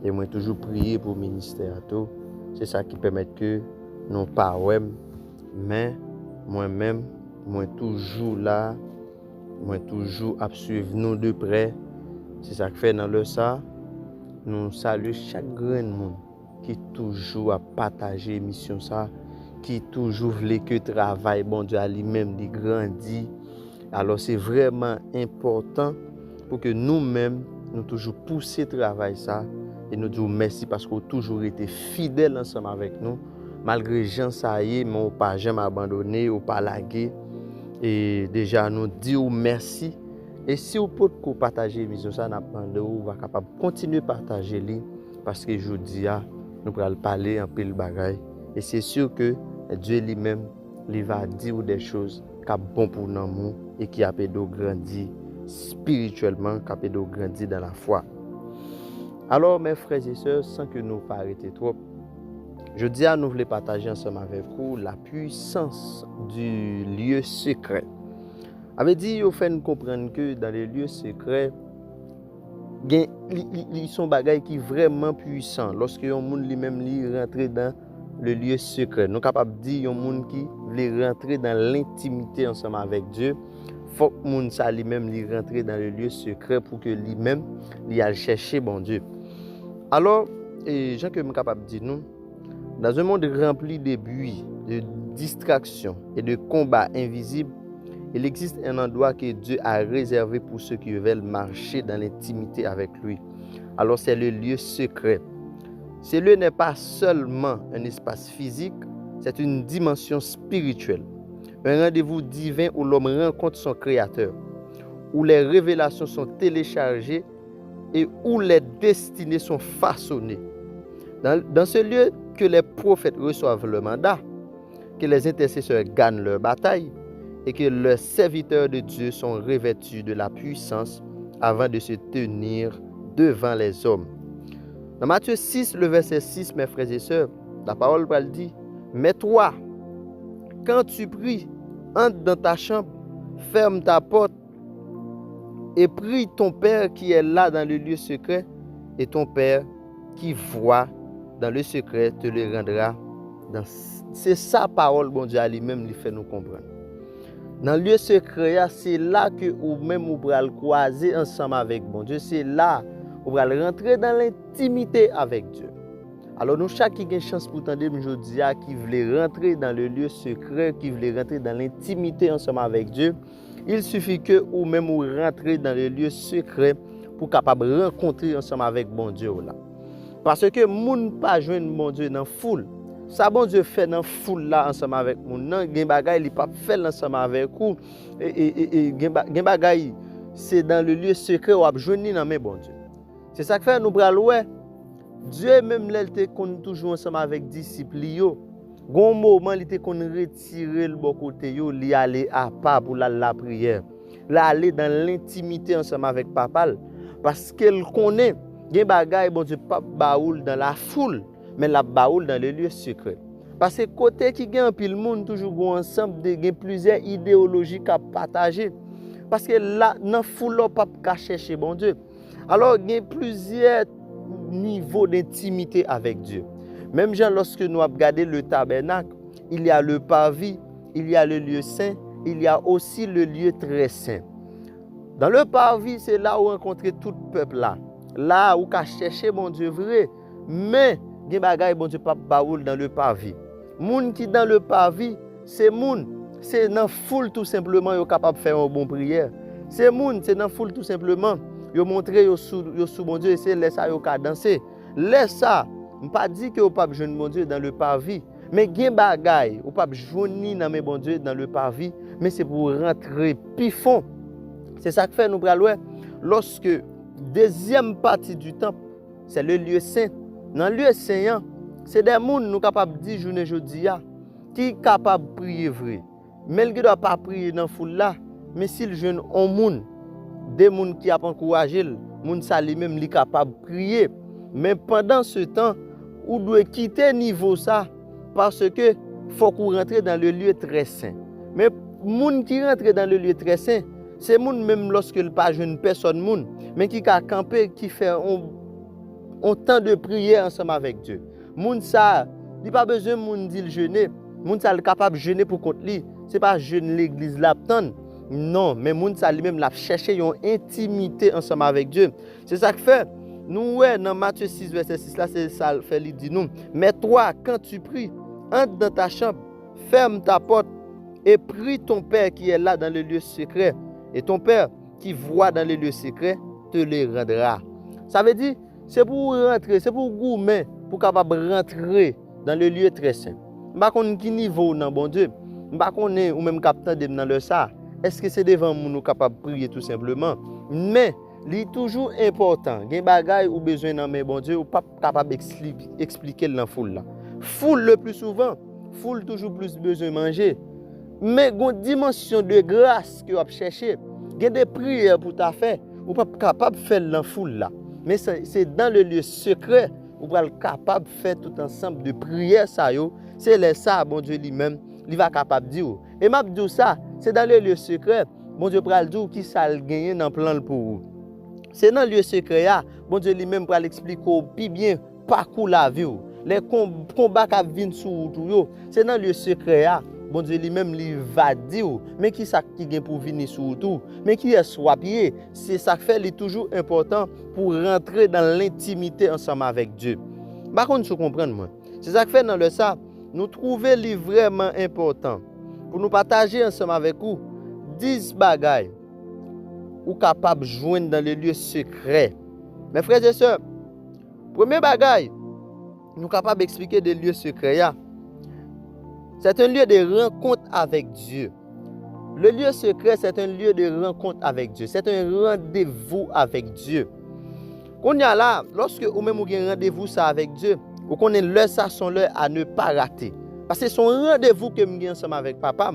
et moi toujours prier pour le ministère tout. C'est ça qui permet que nous pas mais moi-même moi toujours là, moi toujours à suivre nous de près. C'est ça que fait dans le ça. Nous saluons chaque grand monde qui toujours à partager l'émission ça, qui toujours veut que travail bon Dieu à lui-même il grandit. Alors c'est vraiment important pour que nous-mêmes nous toujours pousser travail ça et nous disons merci parce qu'on toujours été fidèles ensemble avec nous. Malgré gens ça y est, mais on pas jamais abandonné, on pas lagué. Et déjà nous disons merci. Et si vous pouvez partager l'émission, ça n'a pas de vous va capable continuer à partager les parce que je dis nous allons parler un peu de bagaille. Et c'est sûr que Dieu lui-même il va dire des choses qui sont bonnes pour nous et qui a fait de grandir spirituellement, qui a fait de grandir dans la foi. Alors mes frères et sœurs, sans que nous pas arrêter trop, je dis à nous voulons partager ensemble avec vous la puissance du lieu secret. Avait dit, il fait nous comprendre que dans les lieux secrets, ils sont bagailles qui sont vraiment puissants. Lorsque un monde lui-même rentre dans le lieu secret, nous sommes capables de dire un monde qui veut rentrer dans l'intimité ensemble avec Dieu. Il faut que monde ça lui-même rentre dans le lieu secret pour que lui-même il aille chercher bon Dieu. Alors, Jean que nous sommes capables de dire nous, dans un monde rempli de bruit, de distractions et de combats invisibles, il existe un endroit que Dieu a réservé pour ceux qui veulent marcher dans l'intimité avec lui. Alors c'est le lieu secret. Ce lieu n'est pas seulement un espace physique, c'est une dimension spirituelle. Un rendez-vous divin où l'homme rencontre son Créateur, où les révélations sont téléchargées, et où les destinées sont façonnées. Dans ce lieu que les prophètes reçoivent le mandat, que les intercesseurs gagnent leur bataille et que leurs serviteurs de Dieu sont revêtus de la puissance avant de se tenir devant les hommes. Dans Matthieu 6, le verset 6, mes frères et sœurs, la parole dit, « Mais toi, quand tu pries, entre dans ta chambre, ferme ta porte et prie ton Père qui est là dans le lieu secret, et ton Père qui voit dans le secret te le rendra. » C'est sa parole, bon Dieu, à lui-même, lui fait nous comprendre. Dans le lieu secret, c'est là que vous-même vous pourrez le croiser ensemble avec bon Dieu. C'est là où vous pourrez rentrer dans l'intimité avec Dieu. Alors nous, chaque qui a une chance pour tendre aujourd'hui, qui voulait rentrer dans le lieu secret, qui voulait rentrer dans l'intimité ensemble avec Dieu, il suffit que vous-même vous rentrez dans le lieu secret pour capable rencontrer ensemble avec bon Dieu là. Parce que moun pas joindre bon Dieu dans foule. Ça bon Dieu fait dans foule là ensemble avec moun. Non, gen bagay il pas fait ensemble avec vous et gen bagay c'est dans le lieu secret ou a joindre dans mes bon Dieu. C'est ça que fait nous bral ouais. Dieu même là il était toujours ensemble avec disciples yo. Gon moment il était qu'on retirer le bon côté yo, li aller à part pour la prière. Là aller dans l'intimité ensemble avec papa parce qu'elle connaît gen bagay bon Dieu pas baoul dans la foule mais la baoul dans le lieu secret. Parce que côté qui gen pile monde toujours ensemble de gen plusieurs idéologies à partager. Parce que là dans foule pas ka chercher bon Dieu. Alors il y a plusieurs niveaux d'intimité avec Dieu. Même genre lorsque nous regardons le tabernacle, il y a le parvis, il y a le lieu saint, il y a aussi le lieu très saint. Dans le parvis, c'est là où rencontrer tout le peuple là. Là où ka chercher mon Dieu vrai, mais gen bagay bon Dieu pas baoul dans le parvis. Moun qui dans le parvis, c'est moun, c'est dans foule tout simplement yo capable faire une bonne prière. C'est moun, c'est dans foule tout simplement yo montrer yo sous bon Dieu et c'est laisse ça yo ka danser. Laisse ça, on pas dit que yo pas joindre mon Dieu dans le parvis, mais gen bagay ou pas joindre dans mes bon Dieu dans le parvis, mais c'est pour rentrer pifon. C'est ça que fait nous pral ouais lorsque deuxième partie du temple, c'est le lieu saint. Dans le lieu saint, c'est des gens nous capables de dire journée jodi qui capable de prier vrai. Mais il ne doit pas prier dans la foule là, mais s'il jeune un monde, des gens qui a encouragé, moun sa lui-même li capable de prier. Mais pendant ce temps, on doit quitter niveau ça parce que faut qu'on rentre dans le lieu très saint. Mais moun qui rentre dans le lieu très saint, c'est moun même lorsque il pas jeune personne moun, mais qui a campé, qui fait un temps de prière ensemble avec Dieu. Moun ça, il pas besoin moun dit jeûner. Moun ça capable de jeûner pour compte li. C'est pas jeûner l'église là non, mais moun ça lui-même l'a chercher une intimité ensemble avec Dieu. C'est ça que fait nous ouais dans Matthieu 6 verset 6 là c'est ça fait lui dit nous. Mais toi quand tu pries, entre dans ta chambre, ferme ta porte et prie ton Père qui est là dans le lieu secret et ton Père qui voit dans le lieu secret te le rendra. Ça veut dire c'est pour rentrer, c'est pour gourmet, pour capable rentrer dans le lieu très saint. M'pa konn qui niveau dans bon Dieu. M'pa konn ou même captant dans le ça. Est-ce que c'est devant nous capable prier tout simplement? Mais li toujours important, gen bagay ou besoin dans mes bon Dieu ou pas capable expliquer dans foule là. Foule le plus souvent, foule toujours plus besoin manger. Mais gon dimension de grâce que vous chercher, gen des prières pour ta faire, ou pas capable faire dans foule là. Mais c'est dans le lieu secret où vous êtes capable de faire tout ensemble de prières. C'est ça, bon Dieu lui-même, il va capable de dire. Et m'a dit ça, c'est dans le lieu secret, bon Dieu va dire qui ça le gagner dans le plan pour vous. C'est dans le lieu secret, bon Dieu lui-même va l'expliquer plus bien, parcours la vie. Les combats qui viennent sur vous, c'est dans le lieu secret. Bon Dieu lui-même il va dire mais qui ça qui vient pour venir sur tout mais qui est soit pied c'est ça fait est toujours important pour rentrer dans l'intimité ensemble avec Dieu. Par contre vous comprenez moi c'est ça que fait dans le ça nous trouver li vraiment important pour nous partager ensemble avec vous 10 bagailles ou capable joindre dans le lieu secret. Mes frères et sœurs, premier bagaille nous capable expliquer des lieux secrets. C'est un lieu de rencontre avec Dieu. Le lieu secret, c'est un lieu de rencontre avec Dieu. C'est un rendez-vous avec Dieu. Qu'on y a là, lorsque ou même vous avez rendez-vous ça avec Dieu, vous connaissez l'heure ça son l'heure à ne pas rater. Parce que son rendez-vous que vous avez ensemble avec papa,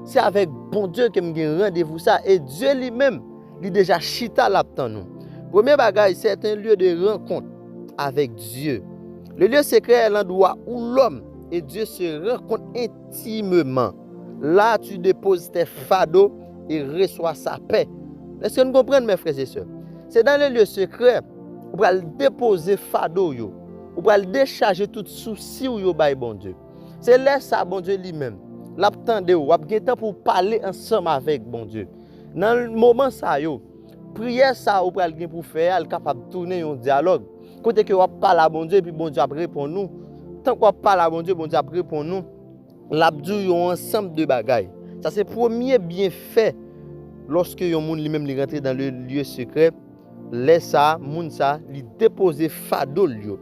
c'est avec bon Dieu que vous avez rendez-vous ça. Et Dieu lui-même, il déjà chita là-dedans nous. Premier bagage, c'est un lieu de rencontre avec Dieu. Le lieu secret est l'endroit où l'homme et Dieu se rencontrent intimement. Là, tu déposes tes fardeaux et reçois sa paix. Est-ce que vous comprenez, mes frères et sœurs? C'est dans le lieu secret, vous allez déposer fardeau, vous allez décharger tout souci ou bon Dieu. C'est là ça, bon Dieu lui-même. L'attendez, vous avez temps pour parler ensemble avec bon Dieu. Dans le moment ça, prière ça, vous allez pour faire, capable de tourner un dialogue. Côté que vous parlez à bon Dieu, puis bon Dieu répond nous. Tant qu'on parle à bon Dieu répond nous. L'abdou un ensemble de bagailles. Ça c'est le premier bienfait lorsque yon moun lui-même li rentre dans le lieu secret. Laisse ça, moun ça, li déposer fardeau yo.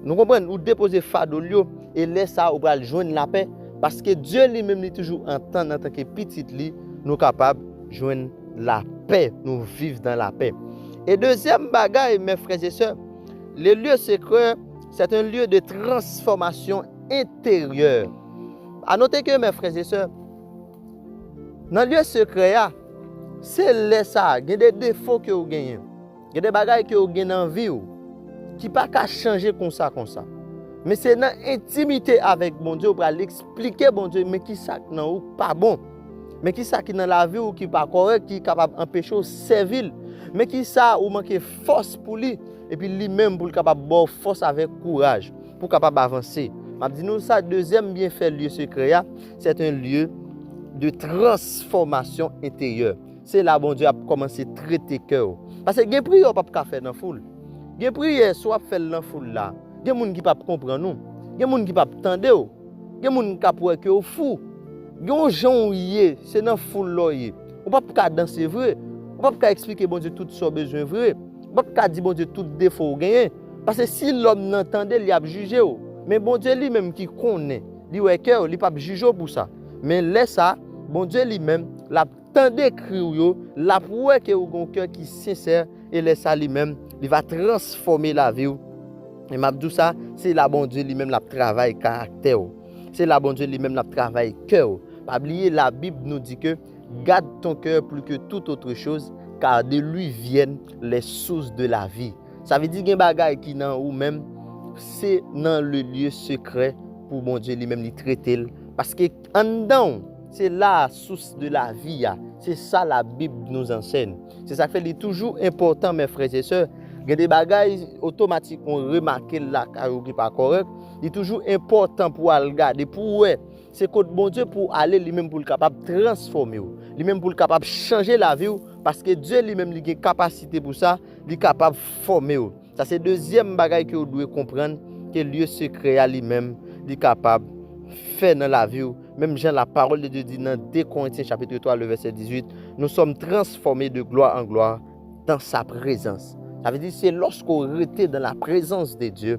Nous comprenons, ou déposer fardeau yo et laisse ça ou pral joindre la paix parce que Dieu lui-même li toujours entend en tant que petit li, nous capable joindre la paix, nous vivre dans la paix. Et deuxième bagaille, mes frères et sœurs, le lieu secret, c'est un lieu de transformation intérieure. À noter que mes frères et sœurs, dans le lieu secret, c'est là ça, il y a des défauts que vous gagnez. Il y a des bagailles que vous gagnez dans la vie qui ne peuvent pas changer comme ça. Mais c'est dans l'intimité avec bon Dieu pour l'expliquer bon Dieu, mais qui ça non pas bon. Mais qui ça qui dans la vie ou qui pas correct, qui est capable d'empêcher servir. Mais qui ça ou manque force pour lui et puis lui-même pour capable avoir force avec courage pour capable avancer. M'a dit nous ça deuxième bienfait lieu secret, c'est un lieu de transformation intérieure. C'est là bon Dieu a commencé à traiter cœur. Parce que les prières pas faire dans foule. Les prières soit faire dans foule là. Il y a des gens qui ne comprennent pas nous. Il y a des gens qui ne comprennent pas. Il y a des gens qui croient que fou. Il y a des gens qui c'est dans foule là. On ne peut pas danser vrai. On ne peut pas expliquer bon Dieu tout ce besoin vrai. On ne peut pas dire bon Dieu tout défaut gagné. Parce que si l'homme n'entendait, il a jugé. Mais bon Dieu lui-même qui connaît, il ne peut pas juger pour ça. Mais laisse ça, bon Dieu lui-même, l'a tendé crier, l'a prouvé que vous avez un cœur qui est sincère et laisse ça lui-même, il va transformer la vie. Et m'a dit ça, c'est la bon Dieu lui-même la travail caractère. C'est la bon Dieu lui-même la travail cœur. Pas oublier la Bible nous dit que garde ton cœur plus que toute autre chose car de lui viennent les sources de la vie. Ça veut dire qu'il y a des bagages qui dans ou même c'est dans le lieu secret pour bon Dieu lui-même lui traiter parce que en dedans c'est la source de la vie. C'est ça la Bible nous enseigne. C'est ça qui fait toujours important mes frères et sœurs. Il y a des bagages automatiques qu'on remarque là qui pas correct. Il est toujours important pour regarder pour c'est que bon Dieu pour aller lui-même pour le capable transformer lui-même pour le capable changer la vie parce que Dieu lui-même il a une capacité pour ça, il est capable de former. Ça c'est deuxième bagage que vous devez comprendre que le lieu secret à lui-même il est capable de faire dans la vie. Même Jean la parole de Dieu dit dans 2 Corinthiens chapitre 3 le verset 18, nous sommes transformés de gloire en gloire dans sa présence. Ça veut dire c'est lorsqu'on était dans la présence de Dieu,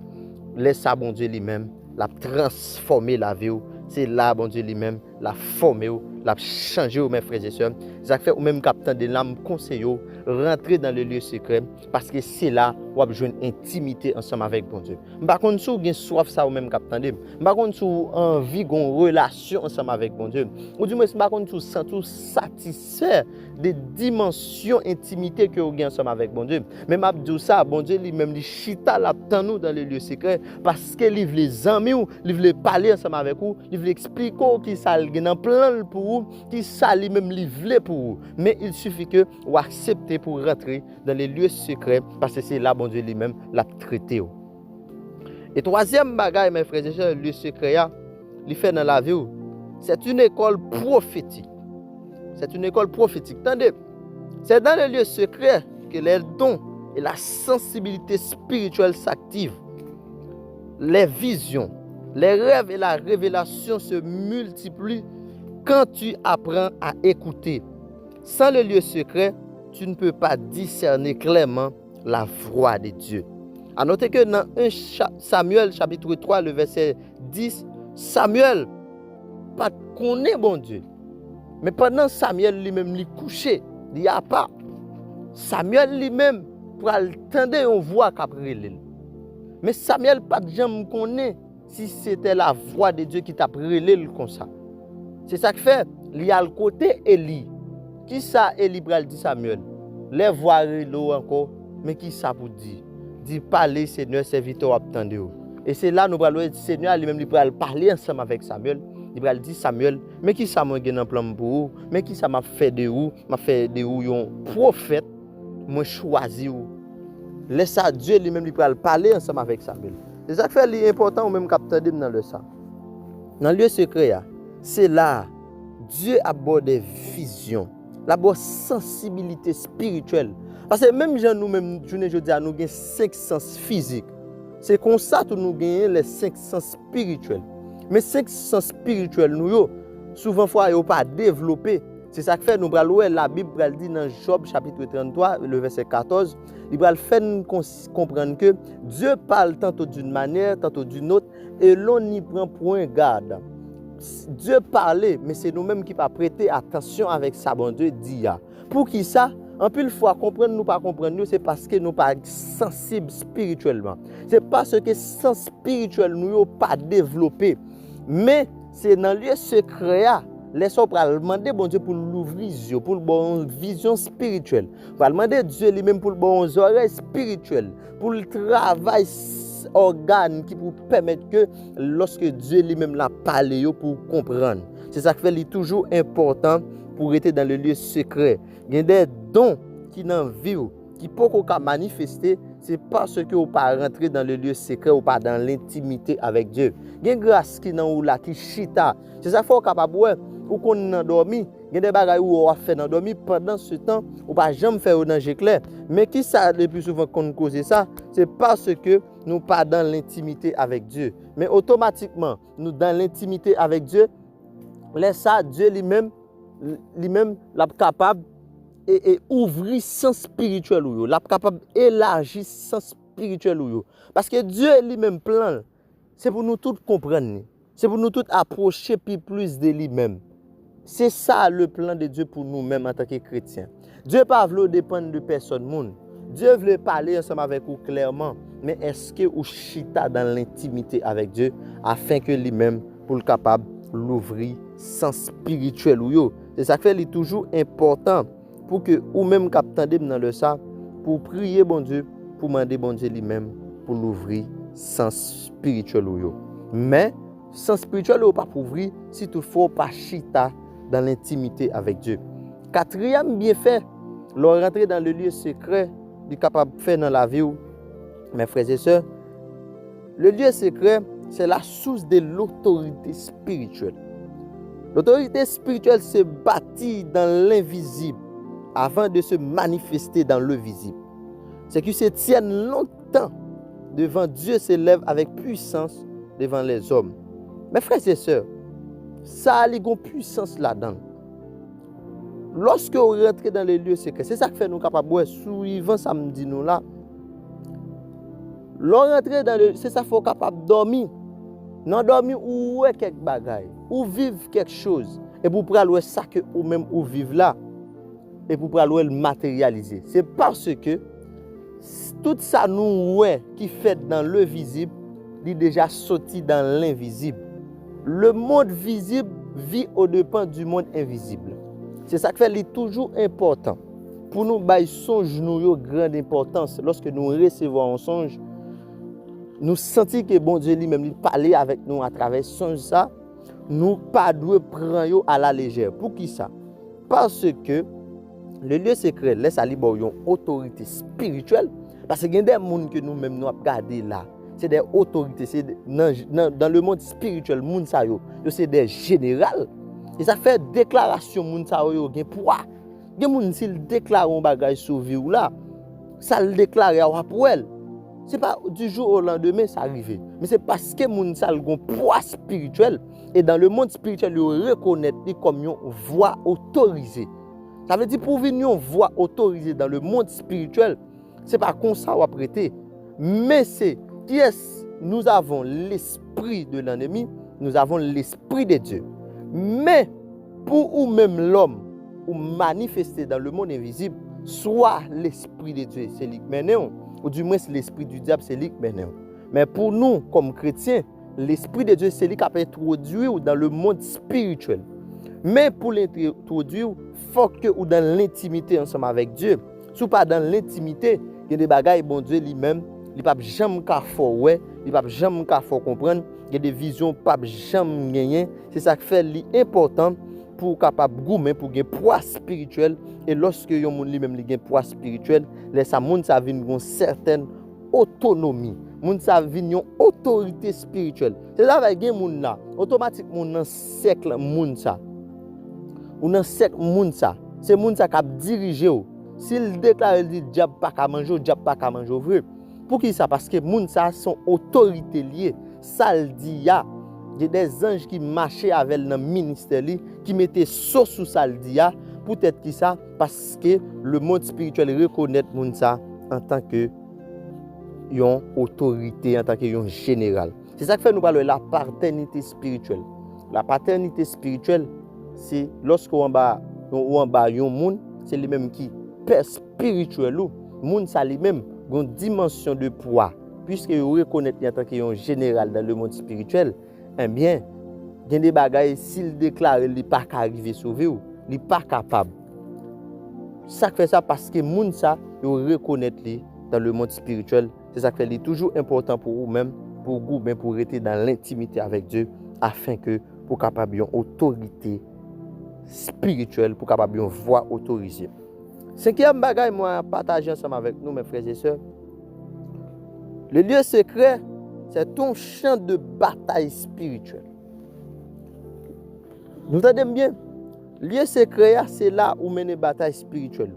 laisse ça bon Dieu lui-même la transformer la vie. C'est là bon Dieu lui-même la former, la changer mes frères et sœurs. Ça fait ou même capitaine de l'âme conseiller rentrer dans le lieu secret parce que c'est là où on a besoin d'intimité ensemble avec bon Dieu. Par contre si vous avez soif ça ou même capitaine, par contre si vous avez envie une relation ensemble avec bon Dieu, ou du moins par contre si vous sentez satisfait des dimensions intimité que vous avez ensemble avec bon Dieu. Mais m'a dit ça bon Dieu lui-même il chita là nous dans le lieu secret parce que il veut les amis ou il veut parler ensemble avec vous, il veut expliquer qui ça dans plan pour vous, qui ça lui-même il veut pour vous. Mais il suffit que vous acceptez pour rentrer dans les lieux secrets parce que c'est là bon Dieu lui-même l'a traité. Et troisième bagaille mes frères et sœurs, le lieu secret il fait dans la vie, c'est une école prophétique. C'est une école prophétique. Attendez, c'est dans le lieu secret que les dons et la sensibilité spirituelle s'activent. Les visions, les rêves et la révélation se multiplient quand tu apprends à écouter. Sans le lieu secret, tu ne peux pas discerner clairement la voix de Dieu. À noter que dans 1 Samuel chapitre 3, le verset 10, Samuel pas connaît bon Dieu. Mais pendant Samuel lui-même lui couché, il n'y a pas. Samuel lui-même pour entendre une voix qui a relé. Mais Samuel pas jamais connaît si c'était la voix de Dieu qui t'a relé comme ça. C'est ça que fait, il y a le côté Élie. Qui ça Élie pral dit Samuel? Les voix relé encore, mais qui ça pour dire? Dit parler Seigneur serviteur attendez. Et c'est là nous parlons Seigneur lui-même il pral parler ensemble avec Samuel. Il pral dire Samuel, mais qui ça m'a gagné un plan pour vous? Mais qui ça m'a fait de vous? M'a fait de vous un prophète, moi choisi vous. Laisse ça Dieu lui-même il pral parler ensemble avec Samuel. C'est ça qui fait l'important ou même capteur dans le ça. Dans le lieu secret, c'est là Dieu aborde des visions, l'aborde sensibilité spirituelle. Parce que même nous-mêmes, je dis à nous avons 5 sens physiques. C'est comme ça que nous gagnons les 5 sens spirituels. Mais 5 sens spirituels, nous, souvent, il ne sont pas développés. C'est ça que fait, nous allons la Bible dit dans Job chapitre 33, le verset 14, il va faire nous comprendre que Dieu parle tantôt d'une manière, tantôt d'une autre, et l'on y prend point garde. Dieu parlait, mais c'est nous-mêmes qui pas prêter attention avec ça, bon Dieu dit. Pour qui ça? En plus, fois comprendre nous pas comprendre nous, c'est parce que nous pas sensibles spirituellement. C'est parce que sens spirituel nous pas développé. Mais c'est dans le lieu secret laissons pour demander bon Dieu pour l'ouvrir yeux, pour une vision spirituelle. Pour demander Dieu lui-même pour bon oreilles spirituelles, pour le travail organe qui pour permettre que lorsque Dieu lui-même l'a parlé pour comprendre. C'est ça qui fait toujours important pour être dans le lieu secret. Il y a des dons qui n'en vivent, qui ne peuvent pas manifester, c'est parce que vous ne pas rentrer dans le lieu secret ou pas dans l'intimité avec Dieu. Il y a une grâce qui n'en là, qui chita. C'est ça qu'il faut capable ou qu'on a dormi, il y a des bagages où on a fait dans dormi pendant ce temps, ou pas jamais faire au danger clair. Mais qui ça le plus souvent qu'on cause ça, c'est parce que nous pas dans l'intimité avec Dieu. Mais automatiquement, nous dans l'intimité avec Dieu, laisse ça Dieu lui-même l'a capable et ouvrir sens spirituel ou l'a capable élargir sens spirituel ou parce que Dieu lui-même plan, c'est pour nous tous comprendre, c'est pour nous tous approcher plus de lui-même. C'est ça le plan de Dieu pour nous-mêmes en tant que chrétiens. Dieu pas veut dépendre de personne monde. Dieu veut parler ensemble avec vous clairement, mais est-ce que vous chita dans l'intimité avec Dieu afin que lui-même pour le capable l'ouvrir sens spirituel ou yo. C'est ça qui fait toujours important pour que ou même captandez dans le ça pour prier bon Dieu, pour demander bon Dieu lui-même pour l'ouvrir sens spirituel ou yo. Mais sens spirituel ou pas pour ouvrir si toutefois pas chita dans l'intimité avec Dieu. Quatrième bienfait, leur rentrer dans le lieu secret, est capable de faire dans la vie, mes frères et sœurs. Le lieu secret, c'est la source de l'autorité spirituelle. L'autorité spirituelle se bâtit dans l'invisible avant de se manifester dans le visible. C'est que se tiennent longtemps devant Dieu s'élève avec puissance devant les hommes. Mes frères et sœurs, ça a une puissance là-dedans. Lorsque vous rentrez dans les lieux secrets, c'est ça qui fait nous capables de suivre samedi nous là. L'entrée dans le c'est ça qu'il faut capable de dormir. Non dormir ou ouais quelque bagaille, ou vivre quelque chose et pour pouvoir ça que ou même ou vivre là et pour pouvoir le matérialiser. C'est parce que tout ça nous ouais qui fait dans le visible, il est déjà sorti dans l'invisible. Le monde visible vit au-dépend du monde invisible. C'est ça qui fait toujours important. Pour nous, bailler songe nous grande importance. Lorsque nous recevons un songe, nous sentons que bon Dieu lui-même parle avec nous à travers songe ça. Nous pas doit prendre à la légère. Pour qui ça? Parce que le lieu secret laisse à libre une autorité spirituelle. Parce qu'il y a des gens que nous-mêmes nous regardons là. C'est des autorités. C'est dans le monde spirituel, c'est des généraux. Et ça fait déclaration moun sa yo gen poids. Gen moun s'il déclare un bagage sur vie ou là, ça le déclare à pour elle. C'est pas du jour au lendemain ça arrive, mais c'est parce que moun sa gon poids spirituel et dans le monde spirituel yo reconnaître comme une voix autorisée. Ça veut dire pour venir une voix autorisée dans le monde spirituel, c'est pas comme ça ou prêter, mais c'est yes, nous avons l'esprit de l'ennemi, nous avons l'esprit de Dieu. Mais pour ou même l'homme ou manifester dans le monde invisible, soit l'esprit de Dieu, c'est lui qui mène, ou du moins l'esprit du diable, c'est lui qui mène. Mais pour nous, comme chrétiens, l'esprit de Dieu, c'est lui qui a introduit dans le monde spirituel. Mais pour l'introduire, il faut que ou dans l'intimité ensemble avec Dieu. Si pas dans l'intimité, il y a des bagages, bon Dieu lui-même, il ne peut jamais faire, il ne peut jamais faire comprendre, il y a des visions qui ne peuvent jamais gagner. C'est ça qui fait l'important pour capable goumer pour gagner poids spirituel. Et lorsque yon moun lui-même gagne poids spirituel, ça moun ça vient une certaine autonomie. Moun ça vient une autorité spirituelle. C'est ça avec moun là, automatiquement dans cercle moun ça. Ou dans cercle moun ça, c'est moun ça qui a dirigé. S'il déclare dit diable pas qu'à manger, diable pas qu'à manger vrai. Pour qui ça? Parce que moun ça sont autorité liée. Ça le dit y a des anges qui marchaient avec le ministère qui mettaient sauce sous ça le dit peut-être qui ça parce que le monde spirituel reconnaît moun ça en tant que yon autorité, en tant que yon général. C'est ça que fait nous parler de la paternité spirituelle. La paternité spirituelle, c'est lorsqu'on va yon moun, c'est lui même qui père spirituel ou moun ça lui même une dimension de poids puisque il reconnaît en tant que yon général dans le monde spirituel. Eh bien, il y a des bagages s'il déclare il n'est pas arrivé sauver ou il n'est pas capable. Ça fait ça parce que moun ça il reconnaît lui dans le monde spirituel. C'est ça qui fait toujours important pour vous-même, pour vous, mais pour rester dans l'intimité avec Dieu, afin que pour capable une autorité spirituelle, pour capable une voix autorisée. Cinquième bagage, moi, partager ensemble avec nous, mes frères et sœurs. Le lieu secret, c'est ton champ de bataille spirituelle. Nous entendons bien. Le lieu secret, c'est là où mène une bataille spirituelle.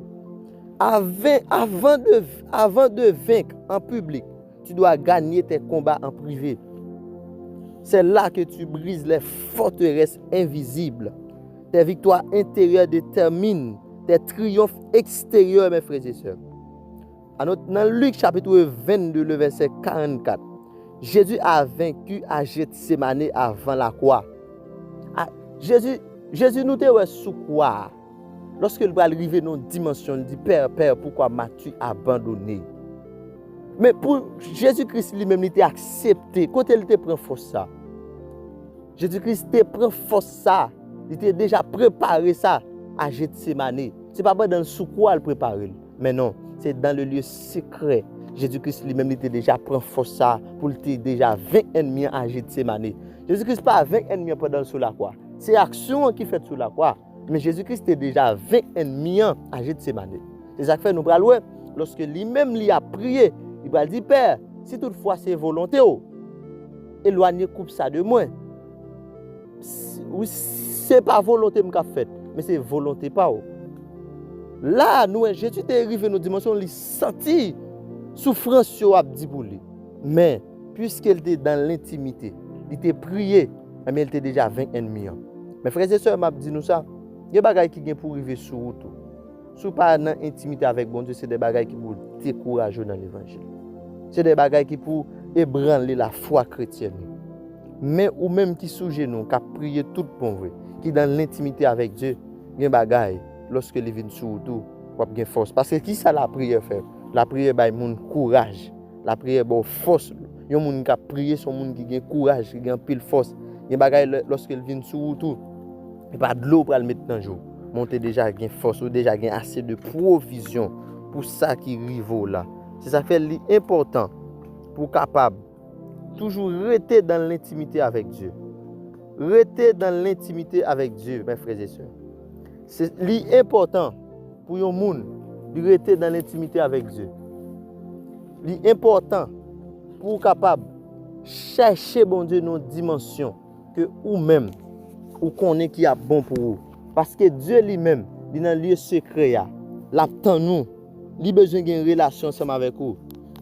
Avant de vaincre en public, tu dois gagner tes combats en privé. C'est là que tu brises les forteresses invisibles. Tes victoires intérieures déterminent tes triomphes extérieurs, mes frères et sœurs. Dans Luc chapitre 22, le verset 44, Jésus a vaincu à Gethsémane avant la croix. Jésus nous était sous quoi? Lorsque il va arriver dans une dimension, il dit Père, pourquoi m'as-tu abandonné? Mais pour Jésus-Christ lui-même, il était accepté. Quand il te prend force ça, Jésus-Christ te prend force ça. Il était déjà préparé ça à Gethsémane. Ce n'est pas dans le sous-quoi il prépare, mais non, c'est dans le lieu secret. Jésus-Christ lui-même était déjà prend force ça pour te déjà 20 ennemis à Gethsémane. Jésus-Christ pas 20 ennemis pendant sous la croix. C'est l'action qui fait sous la croix. Mais Jésus-Christ était déjà 20 ennemis à Gethsémane. C'est ça que fait nous prenons lorsque lui-même lui a prié, il va dire Père, si toutefois c'est volonté, éloignez coupe ça de moi. Oui, c'est pas volonté que fait, mais c'est volonté pas. Là, nous Jésus est arrivé dans nos dimensions, il senti souffrance sur Abdi pour lui. Mais puisqu'il était dans l'intimité, il était prié, mais il était déjà 20 ennemis. Mes frères et sœurs, m'a dit nous ça. Il y a des bagages qui viennent pour arriver sur route. Si pas dans l'intimité avec bon Dieu, c'est des bagages qui pour décourager dans l'évangile. C'est des bagages qui pour ébranler la foi chrétienne. Mais ou même qui sous genou, qui a prié tout bon vrai, qui dans l'intimité avec Dieu, il y a des bagages lorsque il vient sur route, pour avoir force. Parce que qui ça la prière fait? La prière bail mon courage. La prière bon force. Il y a monde qui a prié, son monde qui a courage, qui a pile force. Il y a des bagages lorsqu'il vient sur route. Il n'y a pas de l'eau pour le mettre dans le jour. Monter déjà gain force ou déjà gain assez de provision pour ça qui arrive là. C'est ça fait important pour capable toujours rester dans l'intimité avec Dieu. Rester dans l'intimité avec Dieu, mes frères et sœurs. C'est important pour un monde de rester dans l'intimité avec Dieu. L'important pour capable chercher bon Dieu dans une dimension que ou même ou connaît qui est bon pour vous. Parce que Dieu lui-même, dans le lieu secret, l'attend nous. Il a besoin d'une relation ensemble avec vous.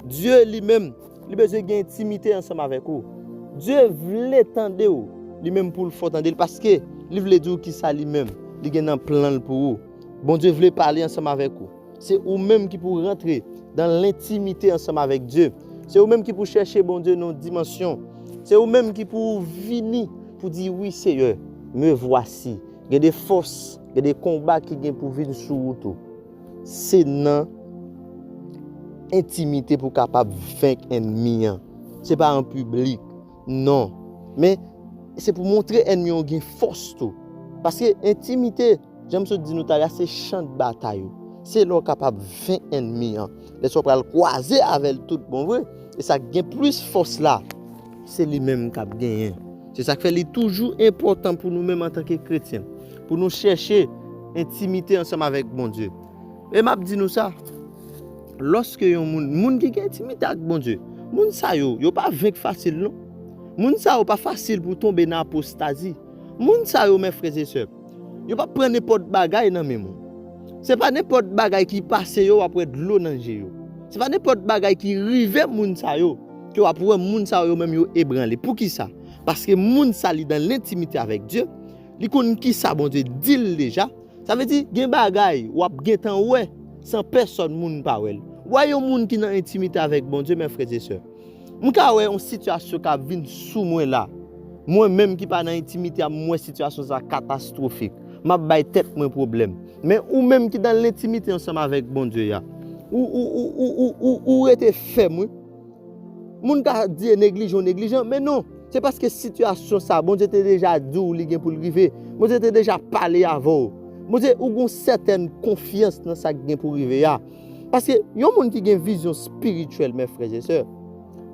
Dieu lui-même, il a besoin d'une intimité ensemble avec vous. Dieu voulait tendre vous, lui-même pour le faire tendre, parce que il voulait dire qui ça lui-même, il a un plan pour vous. Bon Dieu voulait parler ensemble avec vous. C'est vous-même qui pour rentrer dans l'intimité ensemble avec Dieu. C'est vous-même qui pour chercher bon Dieu dans une dimension. C'est vous-même qui pour venir pour dire oui Seigneur. Me voici. Il y a des forces, il y a des combats qui viennent pour venir sur vous. c'est dans intimité pour capable vaincre ennemi. C'est pas en public. Non. Mais c'est pour montrer ennemi on gain force tout. Parce que intimité, j'aime ça dire nous c'est champ de bataille. C'est là capable vaincre ennemi. Les soit pour le croiser avec tout bon vrai et ça gain plus force là. C'est lui-même qui a gagné. C'est ça qui fait toujours important pour nous-mêmes en tant que chrétiens. Pour nous chercher intimité ensemble avec bon Dieu. Et m'a dit nous ça. Lorsque yon moun qui a intimité avec bon Dieu, moun sa yo pas vaincre facile non. Moun sa yo pas facile pour tomber dans l'apostasie. Moun sa yo mes frères et sœurs, yo pas prendre n'importe bagaille dans même. C'est pas n'importe bagaille qui passe yo après de l'eau dans yo. C'est pas n'importe bagaille qui rive moun sa yo que après moun sa yo même yo ébranlé. Pour qui ça? Parce que moun sa li dans l'intimité avec Dieu, li konn qui ça bon Dieu dit déjà. Ça veut dire gen bagaille ou ap gen tan ouais sans personne moun pa wel. Voyons moun qui dans intimité avec bon Dieu mes frères et sœurs. Moun ka wè une situation qui vient sous moi là. Moi même qui pas dans intimité à moi situation ça catastrophique. M'a bay tête mon problème. Mais ou même qui dans l'intimité ensemble avec bon Dieu ya. Ou était ferme. Moun ka dit négligent mais non, c'est parce que situation ça bon Dieu était déjà dit ou li gen pour arriver. Bon Dieu était déjà parlé avant. Bon Dieu ou gon certaine confiance dans ça gen pour arriver ya. Parce que yon moun qui gen vision spirituelle mes frères et sœurs.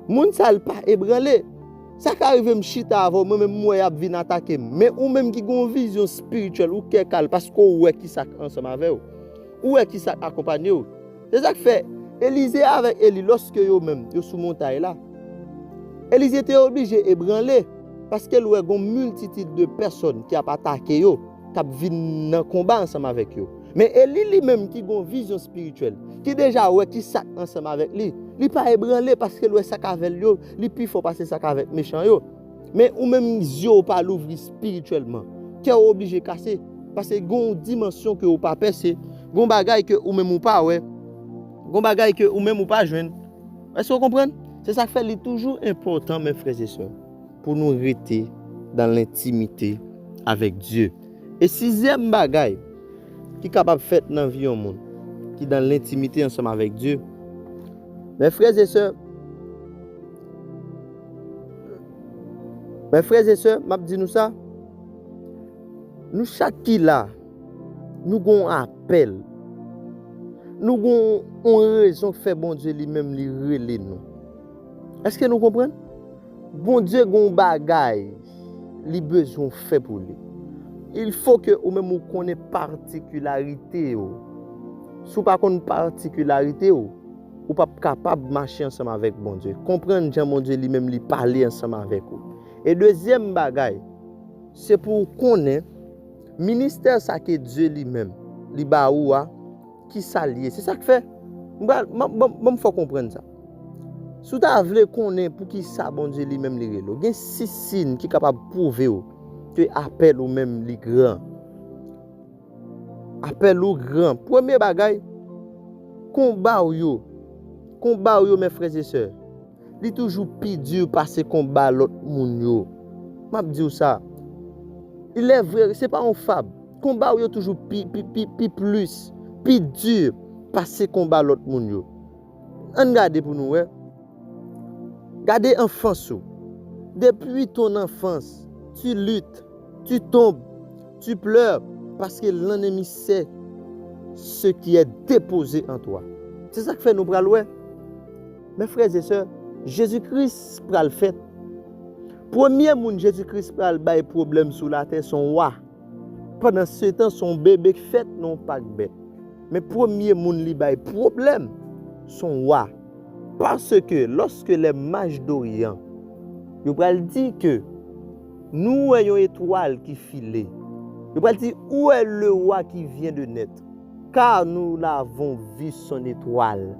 Moun ça pas ébranlé. Ça qui arrive m'chita avant moi même moi y a vinn attaquer mais ou même qui gon vision spirituelle ou quelqu'un parce qu'on ouais qui ça ensemble avec ou ouais qui ça accompagner. C'est ça que fait Élisée avec Élie lorsque yo même yo sous montagne là. Élisée était obligé ébranler parce que ouais gon multitude de personnes qui a attaqué yo, qui a vinn dans combat ensemble avec yo. Mais Élie lui-même qui gon vision spirituelle, qui déjà ouais qui ça ensemble avec lui, li pas ébranlé parce que ouais ça avec yo, li plus faut passer ça avec méchant yo. Mais ou même yeux pas l'ouvrir spirituellement, qui est obligé casser parce que gon dimension que ou pas percer, gon bagaille que ou même ou pas ouais. Gon bagaille que ou même ou pas joindre. Est-ce que vous comprenez? C'est ça qui fait toujours important mes frères et sœurs pour nous rester dans l'intimité avec Dieu. Et sixième bagaille qui est capable de faire dans la vie au monde, qui est dans l'intimité ensemble avec Dieu. Mes frères et sœurs, m'a dit nous ça. Nous chaque qui là, nous avons un appel. Nous avons une raison de faire bon Dieu lui-même lui relé nous. Est-ce que nous comprenons? Bon Dieu a un bagage, il a besoin de faire pour lui. Il faut que ou même on connaisse particularité. Si vous pas connaissez particularité, ou pas capable de marcher ensemble avec bon Dieu. Comprendre que mon Dieu lui-même lui parler ensemble avec vous. Et deuxième bagage, c'est pour connaître ministère ça que Dieu lui-même li ba ou qui s'allie. C'est ça que fait. Moi faut comprendre ça. Si tu veux connaître pour qui ça bon Dieu lui-même li relo, il y a 6 signes qui capable prouver que appel ou même li grand. Appel ou grand. Premier bagay, combat ou yo mes frères et sœurs. Li toujours plus dur passer combat l'autre moun yo. M'a dit ça. Il est vrai, c'est pas un fable. Combat ou yo toujours plus dur passer combat l'autre moun yo. On regarde pour nous ouais. Gardez enfance. Depuis ton enfance, tu luttes, tu tombes, tu pleures parce que l'ennemi sait ce qui est déposé en toi. C'est ça que fait nous pral ouais. Mes frères et sœurs, Jésus-Christ pral fait. Premier moun Jésus-Christ pral bay problème sur la terre son roi. Pendant ce temps son bébé fait non pas bête. Mais premier moun li bay problème son roi. Parce que lorsque les mages d'Orient, ils vont dire que nous ayons une étoile qui file. Ils vont dire où est le roi qui vient de naître. Car nous l'avons vu son étoile.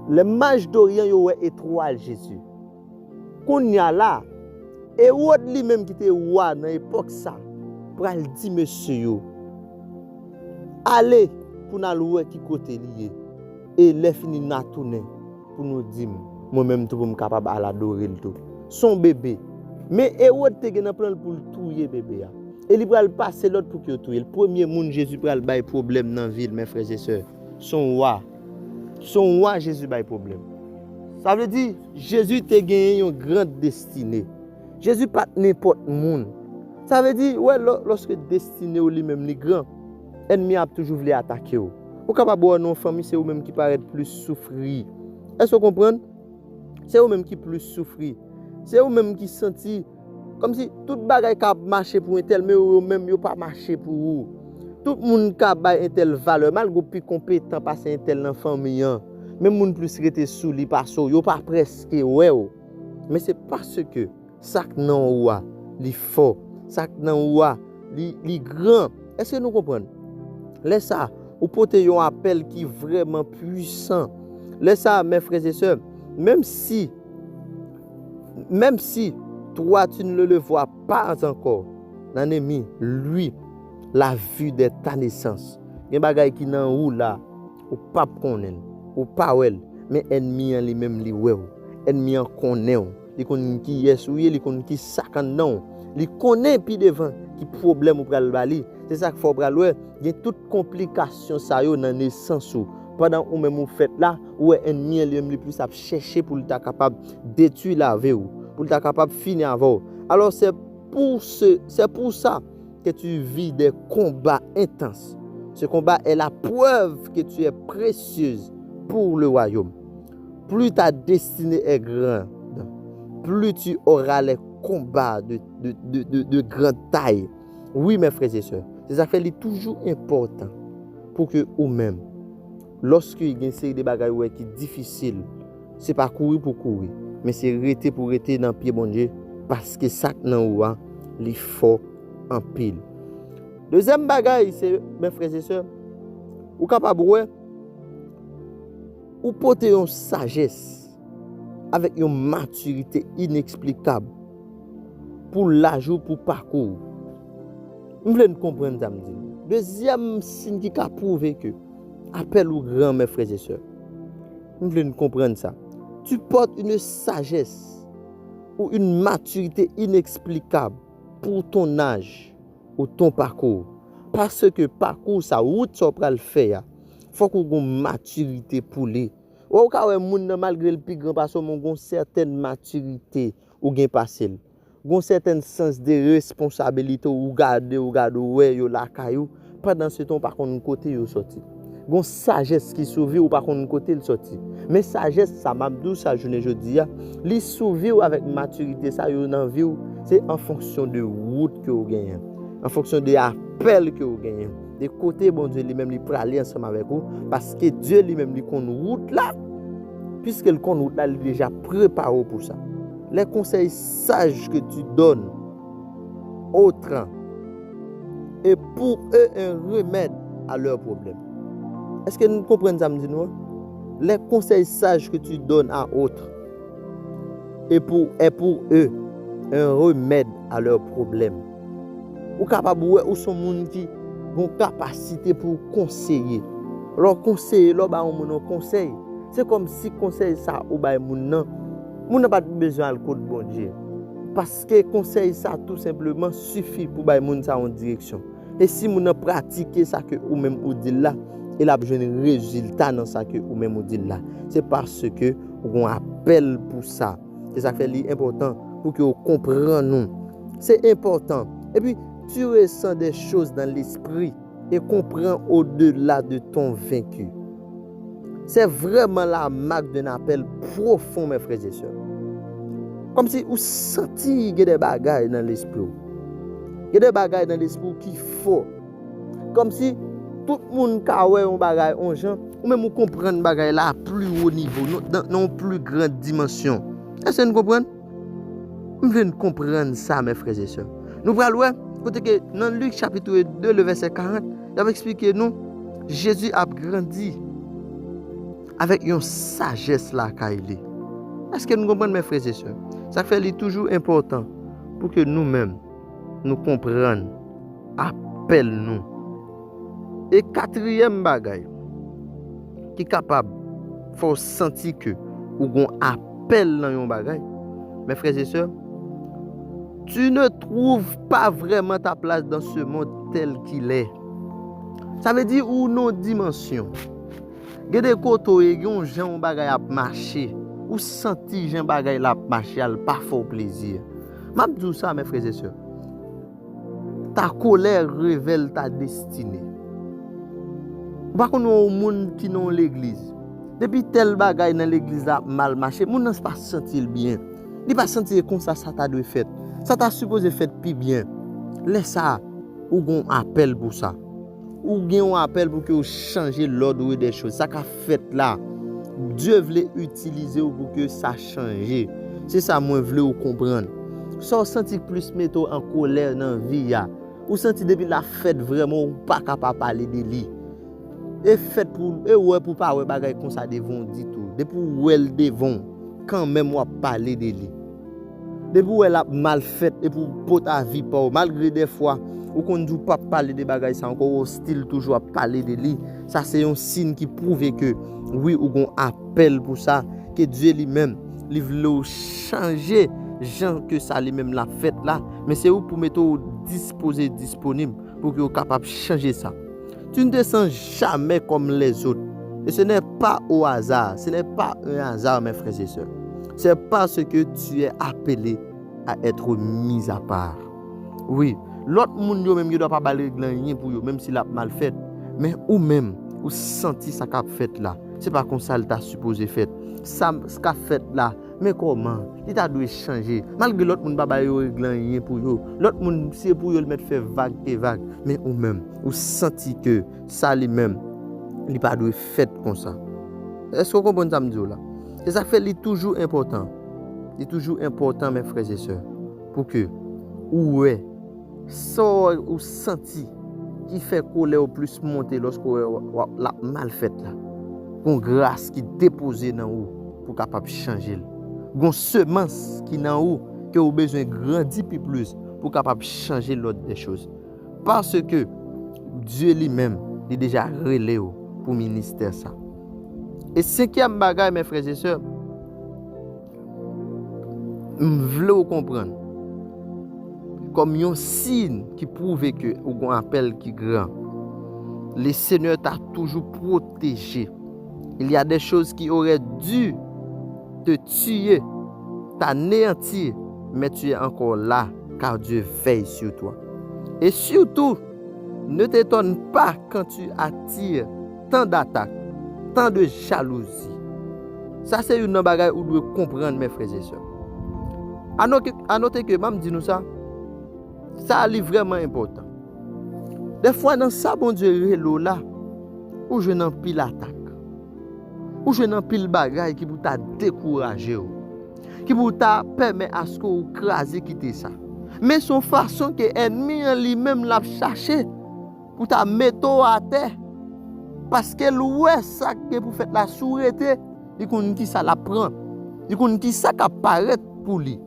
Les mages d'Orient ont une étoile Jésus. Qu'on y a là, et lui-même qui était roi dans l'époque ça, pour aller dire monsieur, allez pour nous louer qui côté lié. Et les fini na tourner pour nous dire moi-même tout pour capable à l'adorer le tout son bébé mais Hérode te gen plan pour tuer bébé Et il va passer l'autre pour que tout. Le premier monde Jésus va le bail problème dans la ville, mes frères et sœurs. Son roi Jésus bail problème. Ça veut dire Jésus t'a gagné une grande destinée. Jésus pas n'importe monde. Ça veut dire ouais lorsque destinée ou lui-même les grand, ennemi a toujours voulu attaquer ou. Ou capable voir non famille c'est eux même qui paraît plus souffrir. Est-ce que vous comprenez? C'est eux même qui plus souffrir. C'est eux même qui sentit comme si tout bagay ka marché pour un tel mais eux même yo pas marché pour vous. Tout le monde ka bay un tel valeur malgré plus compétent passer un tel dans famille. Même moun plus rete sous li pas so, yo pas presque ouais. Mais c'est parce que ça nan ouah, li fort, ça nan ouah, li grand. Est-ce que nous comprenons? Laisse ça, ou pote yon appel qui vraiment puissant. Laisse ça mes frères et sœurs, même si toi tu ne le vois pas encore, l'ennemi lui l'a vu de ta naissance. Gen bagay ki nan ou là, ou pas konnen, ou pas wel, mais ennemi en lui-même li wè ou. Ennemi en connaît ou. Li konn ki yes ou li konn ki sakan nan. Li connaît pi devant qui problème ou pral bali. C'est ça qu'il faut pral wè. Gen toute complication ça yo nan naissance ou. Pendant ou même ou fait là, ou ennemi en lui-même li plus a chercher pour ta capable détruire la vie ou, pour ta capable finir avant. Alors c'est pour ça que tu vis des combats intenses. Ce combat est la preuve que tu es précieuse pour le royaume. Plus ta destinée est grande, plus tu auras les combats de grande taille. Oui, mes frères et sœurs, ces affaires sont toujours importantes pour que vous-même, lorsque il y a une série de bagages qui sont difficiles, ce n'est pas courir pour courir, mais c'est rester pour rester dans le pied bon Dieu, parce que ça il faut en pile. Deuxième bagage, c'est, mes frères et sœurs, vous êtes capable ou porter une sagesse avec une maturité inexplicable pour l'âge ou pour le parcours. Vous voulez comprendre ça? Deuxième signe qui a prouvé que appel ou grand, mes frères et sœurs. Vous voulez comprendre ça? Tu portes une sagesse ou une maturité inexplicable pour ton âge ou ton parcours. Parce que parcours, ça, route, ça va le faire. Il faut qu'on ait une maturité pour lui. Ou quand on malgré le plus grand, parce qu'on a une certaine maturité ou gain passé. Un certain sens de responsabilité ou garder ouais yo la caillou pendant ce temps par contre côté yo sorti. Gon sagesse qui sauve ou par contre côté le sorti. Mais sagesse ça m'abdou ça journée jodi a, li sauve avec maturité ça yo dans vie c'est en fonction de route que vous gagnez, en fonction de appel que vous gagnez. De côté bon Dieu lui-même il praler ensemble avec vous parce que Dieu lui-même lui connaît route là puisque le connaît route là il déjà préparé pour ça. Les conseils sages que tu donnes autrement et pour eux un remède à leurs problèmes. Est-ce que nous comprenons ça, nous? Les conseils sages que tu donnes à autres et pour eux un remède à leurs problèmes. Ou capable ou sont monde qui ont capacité pour conseiller. Leur conseiller, leur ba on conseil. C'est comme si conseil ça ou ba moun n'a pas besoin de code bon Dieu. Parce que conseil ça tout simplement suffit pour bailler moun ça en direction. Et si moun a pratiqué ça que ou même ou dit là, il a besoin de résultat dans ça que ou même ou dit là. C'est parce que on appelle pour ça. C'est ça qui est important pour que vous compreniez nous. C'est important. Et puis tu ressens des choses dans l'esprit et comprends au-delà de ton vaincu. C'est vraiment la marque d'un appel profond, mes frères et sœurs. Comme si vous sentiez des bagailles dans l'esprit. Il y a des bagailles dans l'esprit qui faut. Comme si tout le monde a un bagaille en gens, ou même vous comprenez bagaille là à plus haut niveau, dans une plus grande dimension. Est-ce que vous comprenez? Nous voulons comprendre ça, mes frères et sœurs. Nous allons voir, dans Luc chapitre 2, le verset 40, il va expliquer nous, Jésus a grandi avec une sagesse là qu'il est. Est-ce que nous comprenons, mes frères et sœurs? Ça fait toujours important pour que nous-mêmes nous comprenions, appelle-nous. Et quatrième bagaille qui est capable, faut sentir que ou gon appel dans yon bagaille, mes frères et sœurs, tu ne trouves pas vraiment ta place dans ce monde tel qu'il est. Ça veut dire ou non dimension. Gade koto e yon jan bagay ap marcher, ou senti jan bagay la marcher al pas fort plaisir. M'a dit ça mes frères et sœurs. Ta colère révèle ta destinée. Par contre au monde qui dans l'église. Depuis tel bagay dans l'église a mal marché, moun nan pas sentir bien. Il pas sentir comme ça t'a dû fait. Ça t'a supposé fait plus bien. Laisse ça ou gon appel pour ça. Ou gen un appel pour que vous changer l'ordre des choses. Ça qu'a fait là, Dieu voulait utiliser pour que ça change. C'est ça moi voulais vous comprendre. Sans sentir plus mettre en colère dans vie ya. Ou senti depuis la fête vraiment ou pas capable parler de lui. Et fête pour et ouais pour pas ouais bagay comme ça devant dit tout. Depuis où elle devant quand même moi parler de lui. Depuis où elle a mal fait et pour ta vie pas malgré des fois ou qu'on ne dit pas parler de bagages, ça encore hostile toujours à parler de lui. Ça c'est un signe qui prouve que oui ou qu'on appelle pour ça que Dieu lui-même il veut changer gens que ça lui-même l'a fait là, mais c'est où pour mettre disposé disponible pour que vous capable de changer ça. Tu ne te sens jamais comme les autres. Et ce n'est pas au hasard, ce n'est pas un hasard mes frères et sœurs. C'est parce que tu es appelé à être mis à part. Oui, l'autre monde yo même yo doit pas baler rien pour yo même s'il a mal fait, mais ou même ou senti ça qu'a fait là. C'est pas comme ça il t'a supposé fait. Ça ce qu'a fait là, mais comment? Il t'a dû changer. Malgré l'autre monde pas baler rien pour yo. L'autre monde c'est pour yo le mettre faire vague et vague, mais ou même ou senti que ça lui-même il pas dû fait comme ça. Est-ce que vous comprenez ça me dit là? Et ça fait toujours important. Il est toujours important mes frères et sœurs pour que ouais ça ou senti qui fait colère au plus monter lorsque la mal fait là. Gon grâce qui déposé dans vous pour capable changer. Gon semence qui dans vous que vous besoin grandir plus pour capable changer l'ordre des choses. Parce que Dieu lui-même est déjà relé pour ministère ça. Et cinquième bagage mes frères et sœurs, m'vle vous comprendre. Comme un signe qui prouve que ou un appel qui grand. Le Seigneur t'a toujours protégé. Il y a des choses qui auraient dû te tuer, t'anéantir, mais tu es encore là car Dieu veille sur toi. Et surtout, ne t'étonne pas quand tu attires tant d'attaques, tant de jalousie. Ça c'est une bagage où vous devez comprendre mes frères et sœurs. À noter que même dit nous ça est vraiment important. Des fois dans ça bon Dieu là où je n'en pile attaque. Où je n'en pile bagage qui pour t'a décourager qui pour t'a permettre à ce qu'on crase quitter ça. Mais son façon que ennemi en lui-même l'a cherché pour t'a mettre à terre parce que l'ouest ça que pour faire la sûreté, il connaît qui ça la prend. Il connaît qui ça qui apparaît pour lui.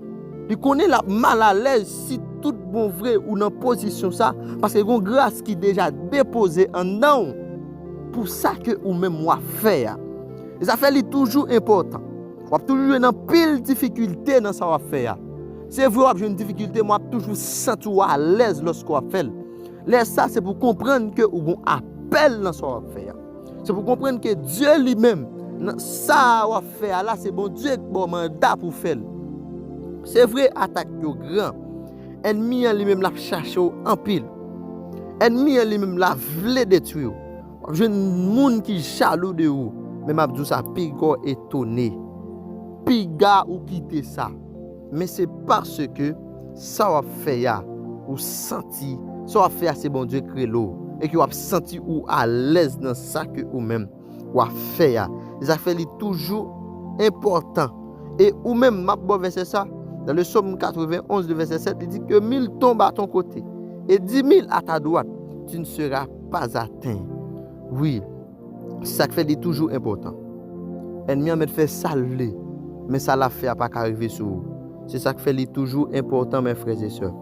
Il connaît la mal à l'aise si tout bon vrai ou dans position ça parce que une grâce qui déjà déposée en nous pour ça que ou même moi faire. Et ça fait toujours important. On toujours dans pile difficulté dans ça faire. C'est vrai j'ai une difficulté moi toujours sentir à l'aise lorsqu'on fait. Là ça c'est pour comprendre que ou bon appel dans ça faire. C'est pour comprendre que Dieu lui-même ça va faire là c'est bon Dieu bon mandat pour faire. C'est vrai attaque yo grand. Ennemi en lui-même l'a cherché en pile. Ennemi en lui-même l'a voulu détruire. Jeune monde qui jaloux de vous. Mais m'a dit ça pigo étonné. Piga ou quitter ça. Mais c'est parce que ça va faire ou senti, ça va faire c'est bon Dieu créé l'eau et que vous avez senti ou à l'aise dans ça que vous même ou faire. Ça fait toujours important. Et ou même m'a bon verset ça dans le psaume 91 le verset 7 il dit que 1000 tombent à ton côté et 10 000 à ta droite, tu ne seras pas atteint. Oui. Ça fait toujours important. Ennemi a fait saler, mais ça l'a fait pas arriver sur vous. C'est ça qui fait toujours important mes frères et sœurs.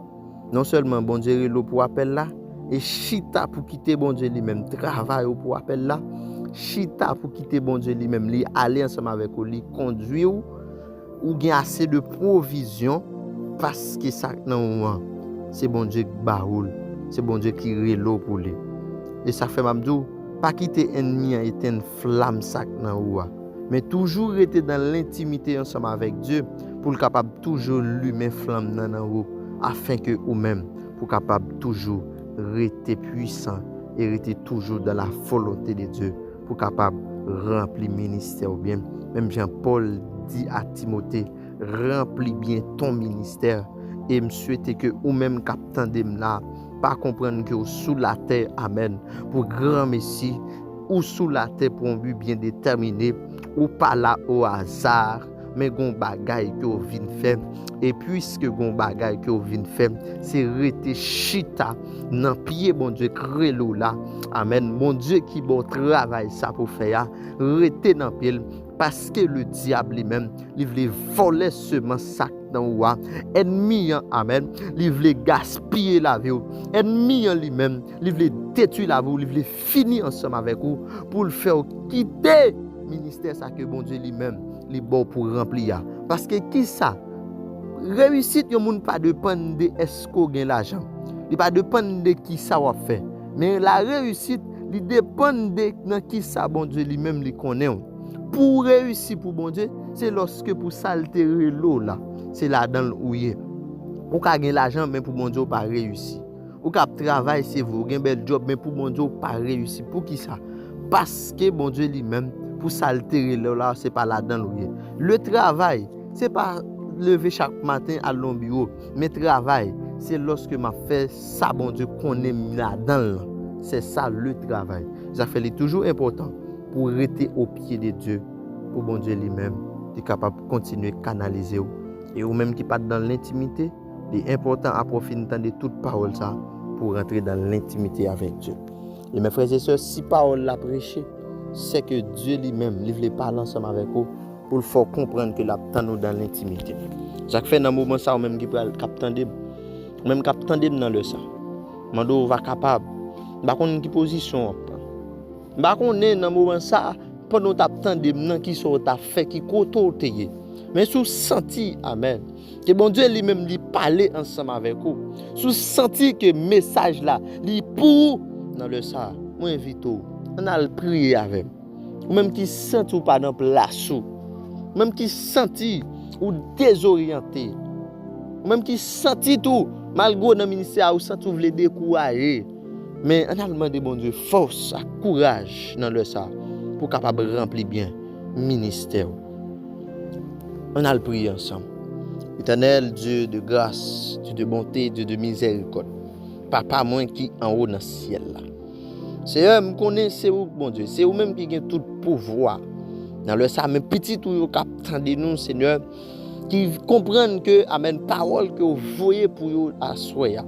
Non seulement bon Dieu l'eau pour appel là et chita pour quitter bon Dieu lui-même travail pour appel là, chita pour quitter bon Dieu lui-même lui aller ensemble avec lui conduire ou gain assez de provision parce que ça non c'est bon Dieu qui baoul, c'est bon Dieu qui relo pour lui. Et ça fait m'abdou pas quitter ennemi a été une flamme sac dans ou mais toujours rester dans l'intimité ensemble avec Dieu pour capable toujours allumer flamme dans ou afin que ou même pour capable toujours rester puissant et rester toujours dans la volonté de Dieu pour capable remplir ministère ou bien même Jean-Paul dit à Timothée remplis bien ton ministère et me souhaiter que ou même captain de là pas comprendre que sous la terre amen pour grand Messie ou sous la terre pour un but bien déterminé ou pas là au hasard mais gon bagay que vinn faire et puisque gon bagay que vinn faire c'est rester chita dans pied bon Dieu crélo là amen mon Dieu qui bon travail ça pour faire rester dans pied parce que le diable lui-même il veut voler semence sac dans ouah ennemi amen il veut gaspiller la vie ennemi lui-même il veut détruire la vie il veut finir ensemble avec vous pour le faire quitter ministère ça que bon Dieu lui-même li bon pour remplir parce que qui ça réussite yo moun pas dépendre de est-ce qu'on gagne l'argent il pas dépendre de qui ça va faire mais la réussite il dépend de dans qui ça bon Dieu lui-même li connaît pour réussir pour bon Dieu c'est lorsque pour s'altérer l'eau là c'est là dans l'ouïe ou ka gagne l'argent mais pour bon Dieu pas réussir ou ka travail c'est vous gagne bel job mais pour bon Dieu pas réussir pour qui ça parce que bon Dieu lui-même pour s'altérer là c'est pas là dans l'ouïe le travail c'est pas lever chaque matin à l'on bureau mais travail c'est lorsque m'a fait ça bon Dieu qu'on est là dedans c'est ça le travail ça fait est toujours important pour rester au pied de Dieu pour bon Dieu lui-même est capable de continuer à canaliser et ou même qui pas dans l'intimité il est important à profiter de toute parole ça pour rentrer dans l'intimité avec Dieu et mes frères et sœurs si parole la prêcher c'est que Dieu lui-même il veut parler ensemble avec vous pour le faire comprendre que l'attend nous dans l'intimité. Ça fait dans moment ça même qui peut capter même capter dans le ça. Mando va capable. Ba konn qui position. Ba konn dans moment ça pendant t'attendre dans qui sont t'a fait qui côté. Mais sous senti amen. Que bon Dieu lui-même lui parler ensemble avec vous. Sous senti que message là, li pour dans le ça. Moi invite vous. On a le prier avec. Ou même qui sent ou pas dans place ou même qui senti ou désorienté ou même qui senti tout malgré dans ministère ou senti ou veut décourager mais on a demandé bon Dieu force courage dans le ça pour capable remplir bien ministère. On a le prier ensemble. Éternel Dieu de grâce, Dieu de bonté, Dieu de miséricorde. Papa moi qui en haut dans le ciel là. Seigneur, me connais c'est vous bon Dieu, c'est vous même qui gagne tout pouvoir. Dans le ça mais petit tout cap tendez nous Seigneur qui comprennent que amen parole que vous voyez pour vous assoyer.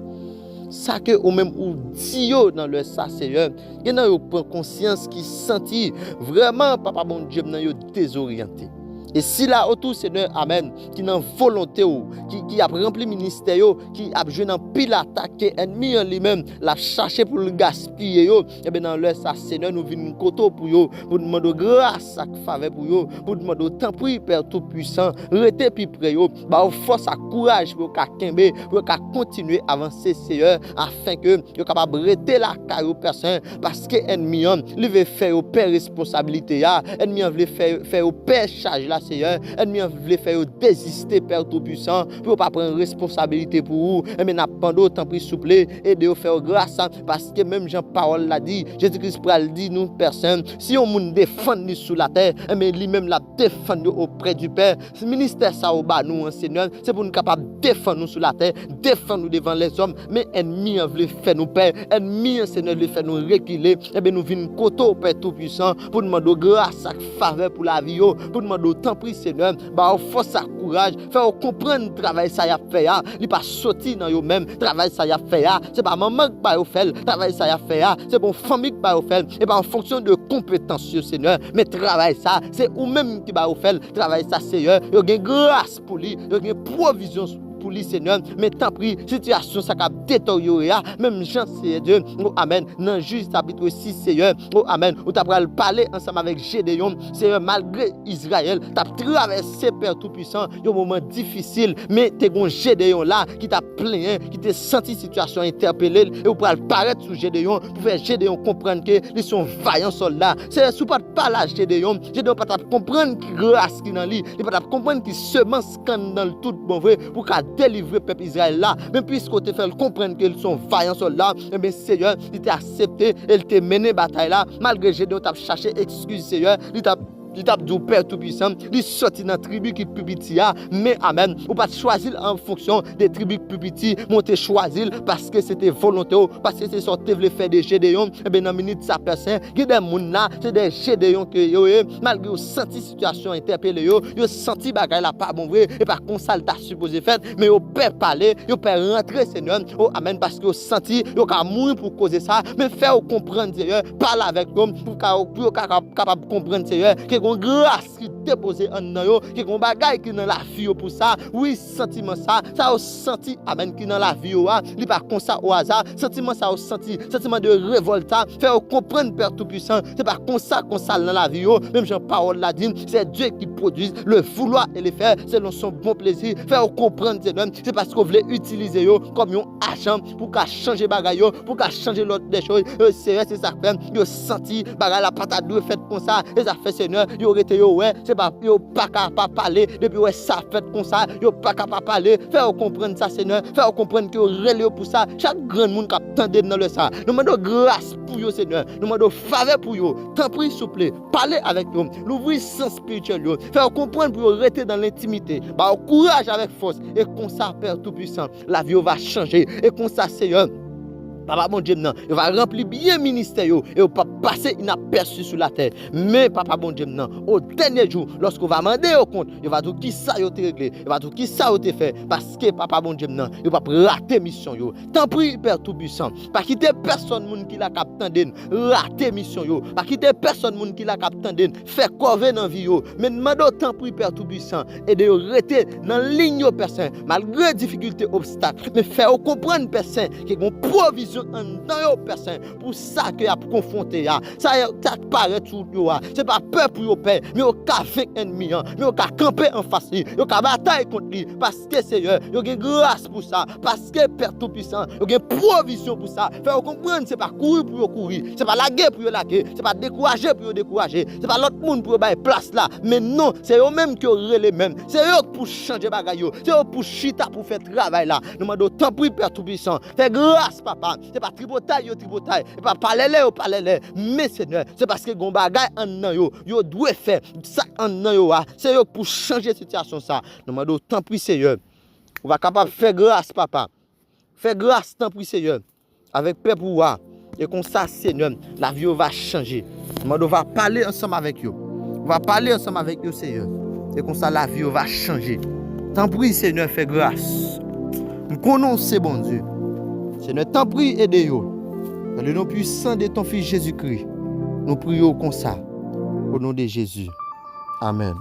Ça que ou même ou dit dans le ça Seigneur, il y prend conscience qui sentit vraiment papa bon Dieu dans yo désorienté. Et si là autour Seigneur amen qui dans volonté ou qui a rempli ministère yo qui a joué dans pile attaquer ennemi en lui-même la chercher pour le gaspiller yo et bien dans le ça Seigneur nous vinn koto pour yo pour demander grâce ak faveur pour yo pour demander temps pour Père tout puissant rester puis près yo ba force à courage pour ka kembe pour ka continuer avancer Seigneur afin que yo capable rester la caillou personne parce que ennemi il veut faire au père responsabilité ya ennemi veut faire au père charge là Seigneur, ennemi veut faire désister Père Tout-Puissant pour pas prendre responsabilité pour vous. Et mais n'a pas d'autant pris souple et de faire grâce parce que même Jean parole l'a dit, Jésus-Christ pral dit nous personne si on moun défend nous sous la terre, mais lui-même la défendre auprès du Père. Ce ministère ça au bas nous Seigneur, c'est pour nous capable défendre nous sous la terre, défendre nous devant les hommes, mais ennemi veut faire nous père, ennemi Seigneur veut faire nous reculer. Et bien nous venons côté au Père Tout-Puissant pour demander grâce et faveur pour la vie, pour demander prie Seigneur, bah force à courage, faire comprendre le travail ça y a fait là, il pas sorti dans yo même, travail ça y a fait là, c'est pas maman qui va faire, travail ça y a fait là, c'est bon famille qui va faire et pas en fonction de compétences Seigneur, mais travail ça, c'est ou même qui va faire, travail ça Seigneur, yo gain grâce pour lui, yo gain provision pour lui, Seigneur. Mais tant pis, situation ça a détérioré, même Jean, Seigneur Dieu, oh amen, dans Juge chapitre 6, Seigneur, oh amen, où tu as parlé ensemble avec Gédéon, Seigneur, malgré Israël, tu as traversé, Père Tout-Puissant, un moment difficile, mais tu as Gédéon là, qui t'a plaint, qui t'a senti situation interpellée, et vous pouvez paraître sur Gédéon, pour faire Gédéon comprendre que ils sont vaillants soldats. C'est sous pas de parler Gédéon, Gédéon pas comprendre qui grâce qui dans lui, il pas comprendre qui semence dans le tout bon vrai, pour qu'à délivrer le peuple Israël là, même puisqu'on te fait comprendre qu'ils sont vaillants soldats, et bien Seigneur, il t'a accepté, il t'a mené bataille là, malgré Gédéon t'a cherché excuse Seigneur, il t'a dit Père Tout-Puissant, il sorti dans la tribu qui est plus petit, mais amen, ou pas choisir en fonction des tribus plus petites, monter choisir parce que c'était volontaire, parce que c'est sorti le faire des Gédéon, et bien dans minute ça personne, il y a des gens là, c'est des Gédéon que yo malgré au senti situation interpellé yo senti bagaille là pas bon vrai et par contre ça t'a supposé faire, mais yo peut parler, yo peut rentrer Seigneur, oh amen, parce que yo senti yo ka mourir pour causer ça, mais faire comprendre Seigneur, parle avec nous pour capable comprendre Seigneur que une grâce qui déposée en nous, qui une bagaille qui dans la vie pour ça. Oui, sentiment ça au senti amen qui dans la vie il pas comme ça au hasard, sentiment ça au sentiment de révolte, faire comprendre Père Tout-Puissant, c'est pas comme ça dans la vie même Jean parole l'a dit, c'est Dieu qui produit le vouloir et le faire selon son bon plaisir, faire comprendre c'est parce qu'on voulait utiliser comme un agent pour qu'à changer bagaille pour qu'à changer l'autre des choses, c'est ça fait yo senti bagaille la patate doit fait comme ça et ça fait Seigneur yo rete yo ouais c'est pas yo pas capable parler depuis ouais ça fait comme ça yo pas capable parler faire comprendre ça Seigneur faire comprendre que relé pour ça chaque grand monde qui attendait dans le ça nous demandons grâce pour yo Seigneur nous demandons faveur pour yo tant pis s'il vous plaît parler avec nous l'ouvrir sens spirituel yo faire comprendre pour rester dans l'intimité bah courage avec force et comme ça Père Tout-Puissant la vie va changer et comme ça Seigneur Papa bon Dieu, non, il va remplir bien le ministère et il va pas passer inaperçu sur la terre. Mais Papa bon Dieu, non, au dernier jour, lorsqu'on va demander au compte, il va dire qui ça a été réglé, il va dire qui ça a été fait. Parce que Papa bon Dieu, non, il va pas rater mission. Tant pis, Père Tout-Puissant, pas quitter personne qui l'a capté, rater mission. Pas quitter personne qui l'a capté, faire corvée dans la vie. Mais demandons tant pis, Père Tout-Puissant, et de rester dans la ligne personne, malgré difficultés, obstacles, mais faire comprendre personne qui a une provision dans personne pour ça que a confronté ça paraît tout c'est pas peur pour yo peur mais au avec ennemi mais au camper en face yo ka bataille contre lui parce que Seigneur yo gen grâce pour ça parce que Père Tout-Puissant yo gen provision pour ça faire comprendre c'est pas courir pour yo courir c'est pas laguer pour yo laguer c'est pas décourager pour yo décourager c'est pas l'autre monde pour yo bailler place là mais non c'est eux même qui relé même c'est eux pour changer bagaille c'est eux pour chita pour faire travail là nous demandons tant pis Père Tout-Puissant fais grâce papa c'est pas tripotaille c'est pas parler mais Seigneur c'est parce que gon bagay en nan yo doit faire ça en nan c'est yo pour changer situation ça nous demandons tant pis Seigneur on va capable faire grâce papa faire grâce tant pis Seigneur avec paix pouvoir et comme ça Seigneur la vie va changer nous demandons va parler ensemble avec eux on va parler ensemble avec eux Seigneur et comme ça la vie va changer tant pis Seigneur fais grâce nous connaissons bon Dieu Seigneur, t'en prie, aidez-nous. Dans le nom puissant de ton Fils Jésus-Christ, nous prions comme ça. Au nom de Jésus. Amen.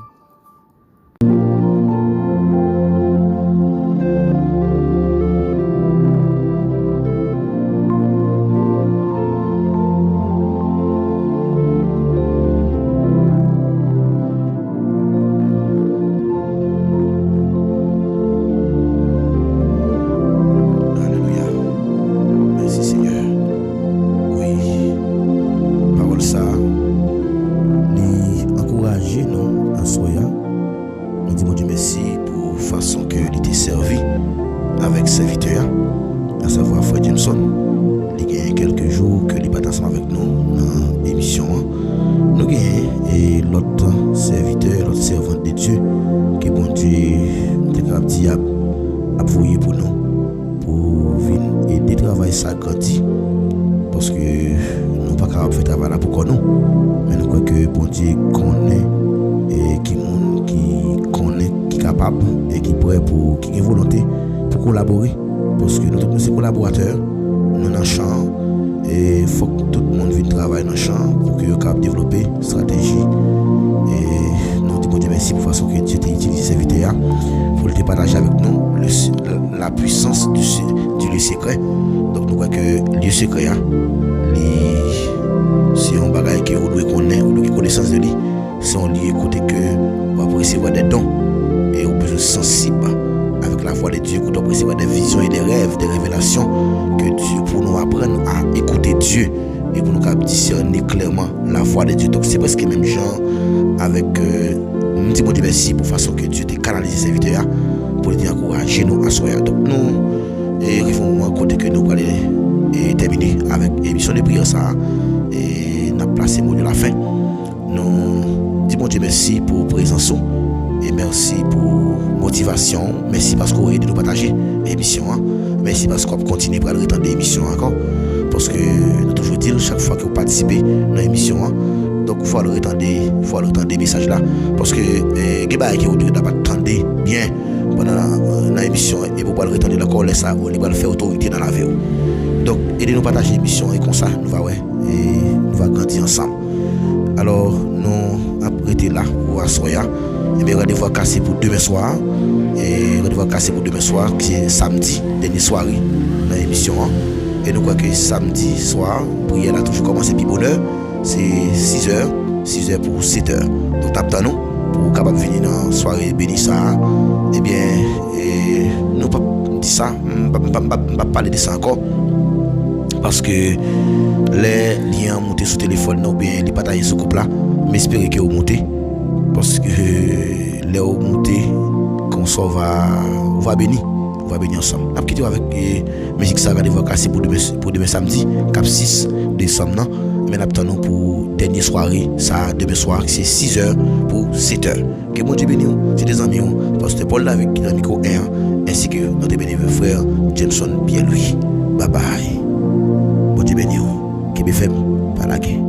bon Dieu merci pour la façon que Dieu t'a utilisé serviteur pour te partager avec nous la puissance du lieu secret. Donc nous voyons que le lieu secret c'est un bagage que vous devez connaître, vous devez connaissance de lui. C'est un lieu côté que vous pouvez recevoir des dons et vous besoin sensible avec la voix de Dieu, vous devez recevoir des visions et des rêves, des révélations que Dieu pour nous apprendre à écouter Dieu et pour nous discerner clairement la voix de Dieu. Donc c'est presque même genre avec nous disons merci pour la façon que Dieu t'a canalisé serviteur pour nous encourager nous à soir. Donc nous arrivons au côté que nous allons terminer avec l'émission de prière ça et nous placé mot de la fin. Nous disons Dieu merci pour présence et merci pour motivation, merci parce qu'on a aidé nous partager l'émission, merci parce qu'on continue à retendre l'émission encore, parce que nous toujours dire chaque fois que vous participez dans l'émission, donc il faut le retendre des messages là, parce que les gens qui ont attendre bien pendant l'émission et pour le retendre encore laisser ça, on va faire autorité dans la vie. Donc aidez nous partager l'émission et comme ça nous va grandir ensemble. Alors nous après été là pour assoya et bien rendez-vous cassé pour demain soir et rendez-vous cassé pour demain soir qui est samedi dernière soirée dans l'émission et nous croyons que samedi soir prière a toujours commencé puis bonheur c'est 6h pour 7h donc t'attends nous pour capable venir dans soirée béni ça et bien nous pas dit ça pas parler de ça encore parce que les liens montés sur téléphone ou bien les partager sur couple là mais espérer que vous montez parce que les monter qu'on soit va bénir ensemble. On va quitter avec musique ça va devoir casser pour demain samedi cap 6 décembre mais nous pour dernière soirée ça demain soir c'est 6h pour 7h. Que bon Dieu bénisse c'est des amis pasteur Paul avec le micro 1 ainsi que notre bénévole frère Jameson bien lui. Bye bye. Bon Dieu bénisse que BFM par la guerre.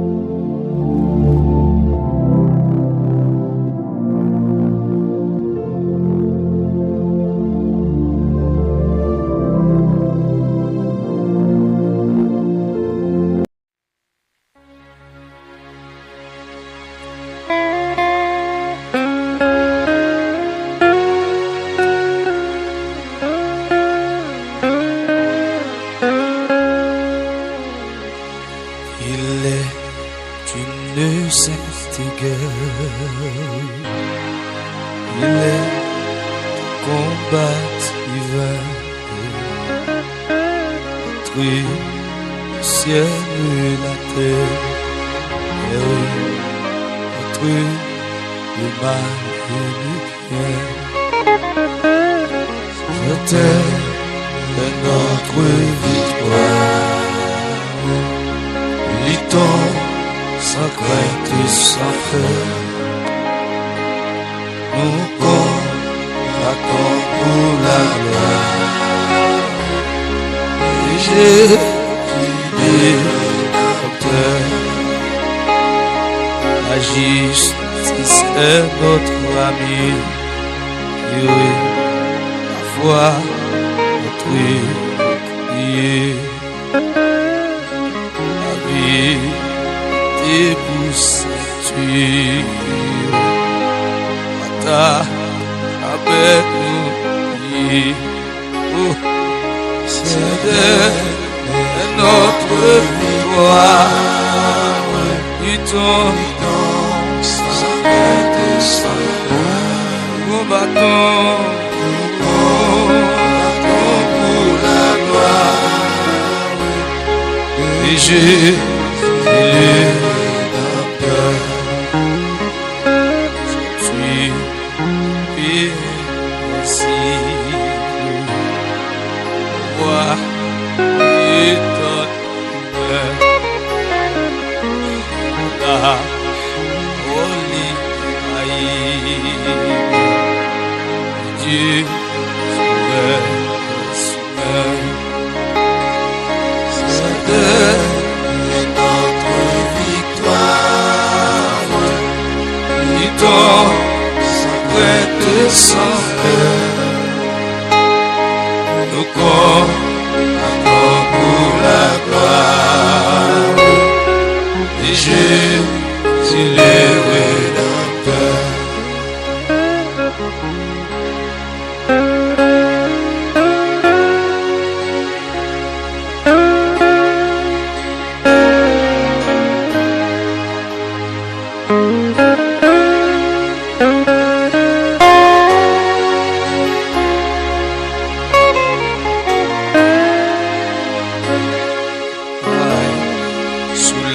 La justice est notre ami, la foi notre bouclier. La vie est pour ceinture, Mata avec nous. Oh, c'est notre victoire. Nous battons pour la gloire et Jésus est notre je suis ici moi et ton la holy Dieu c'est notre victoire et ton prête sans cœur nous courons pour la gloire et Jésus le rédempteur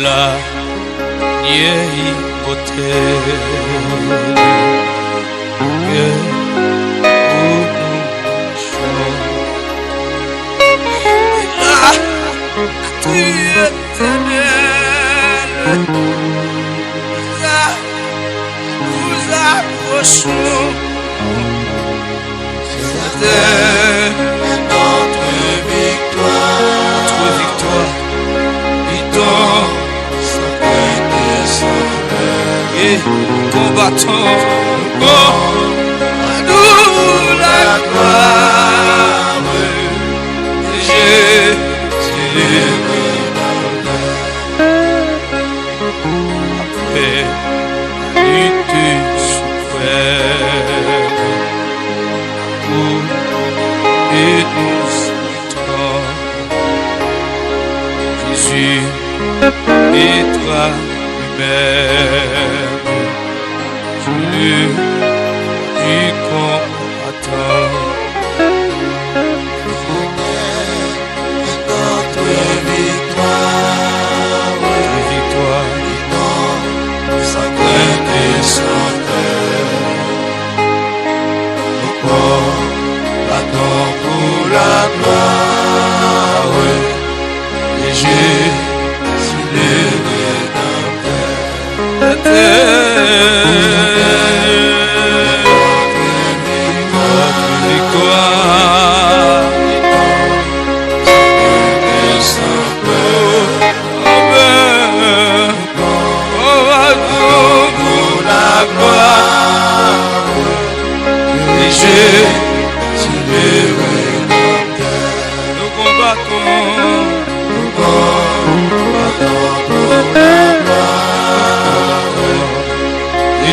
la vieille beauté. Tu éternel, nous approchons. C'est notre victoire. Notre victoire. Vivons et combattons. À nous la gloire. Après lutte suprême pour et nous temps, Jésus et toi lui-même, Dieu du combattant.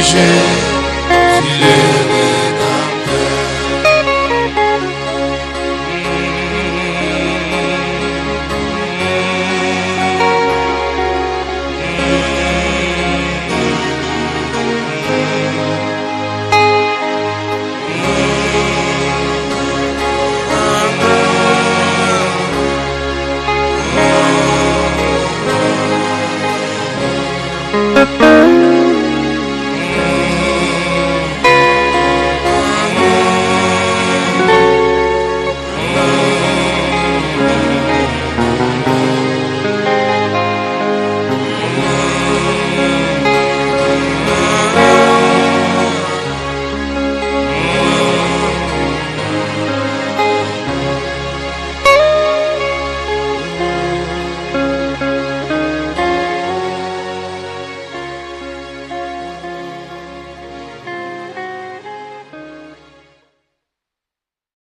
J'ai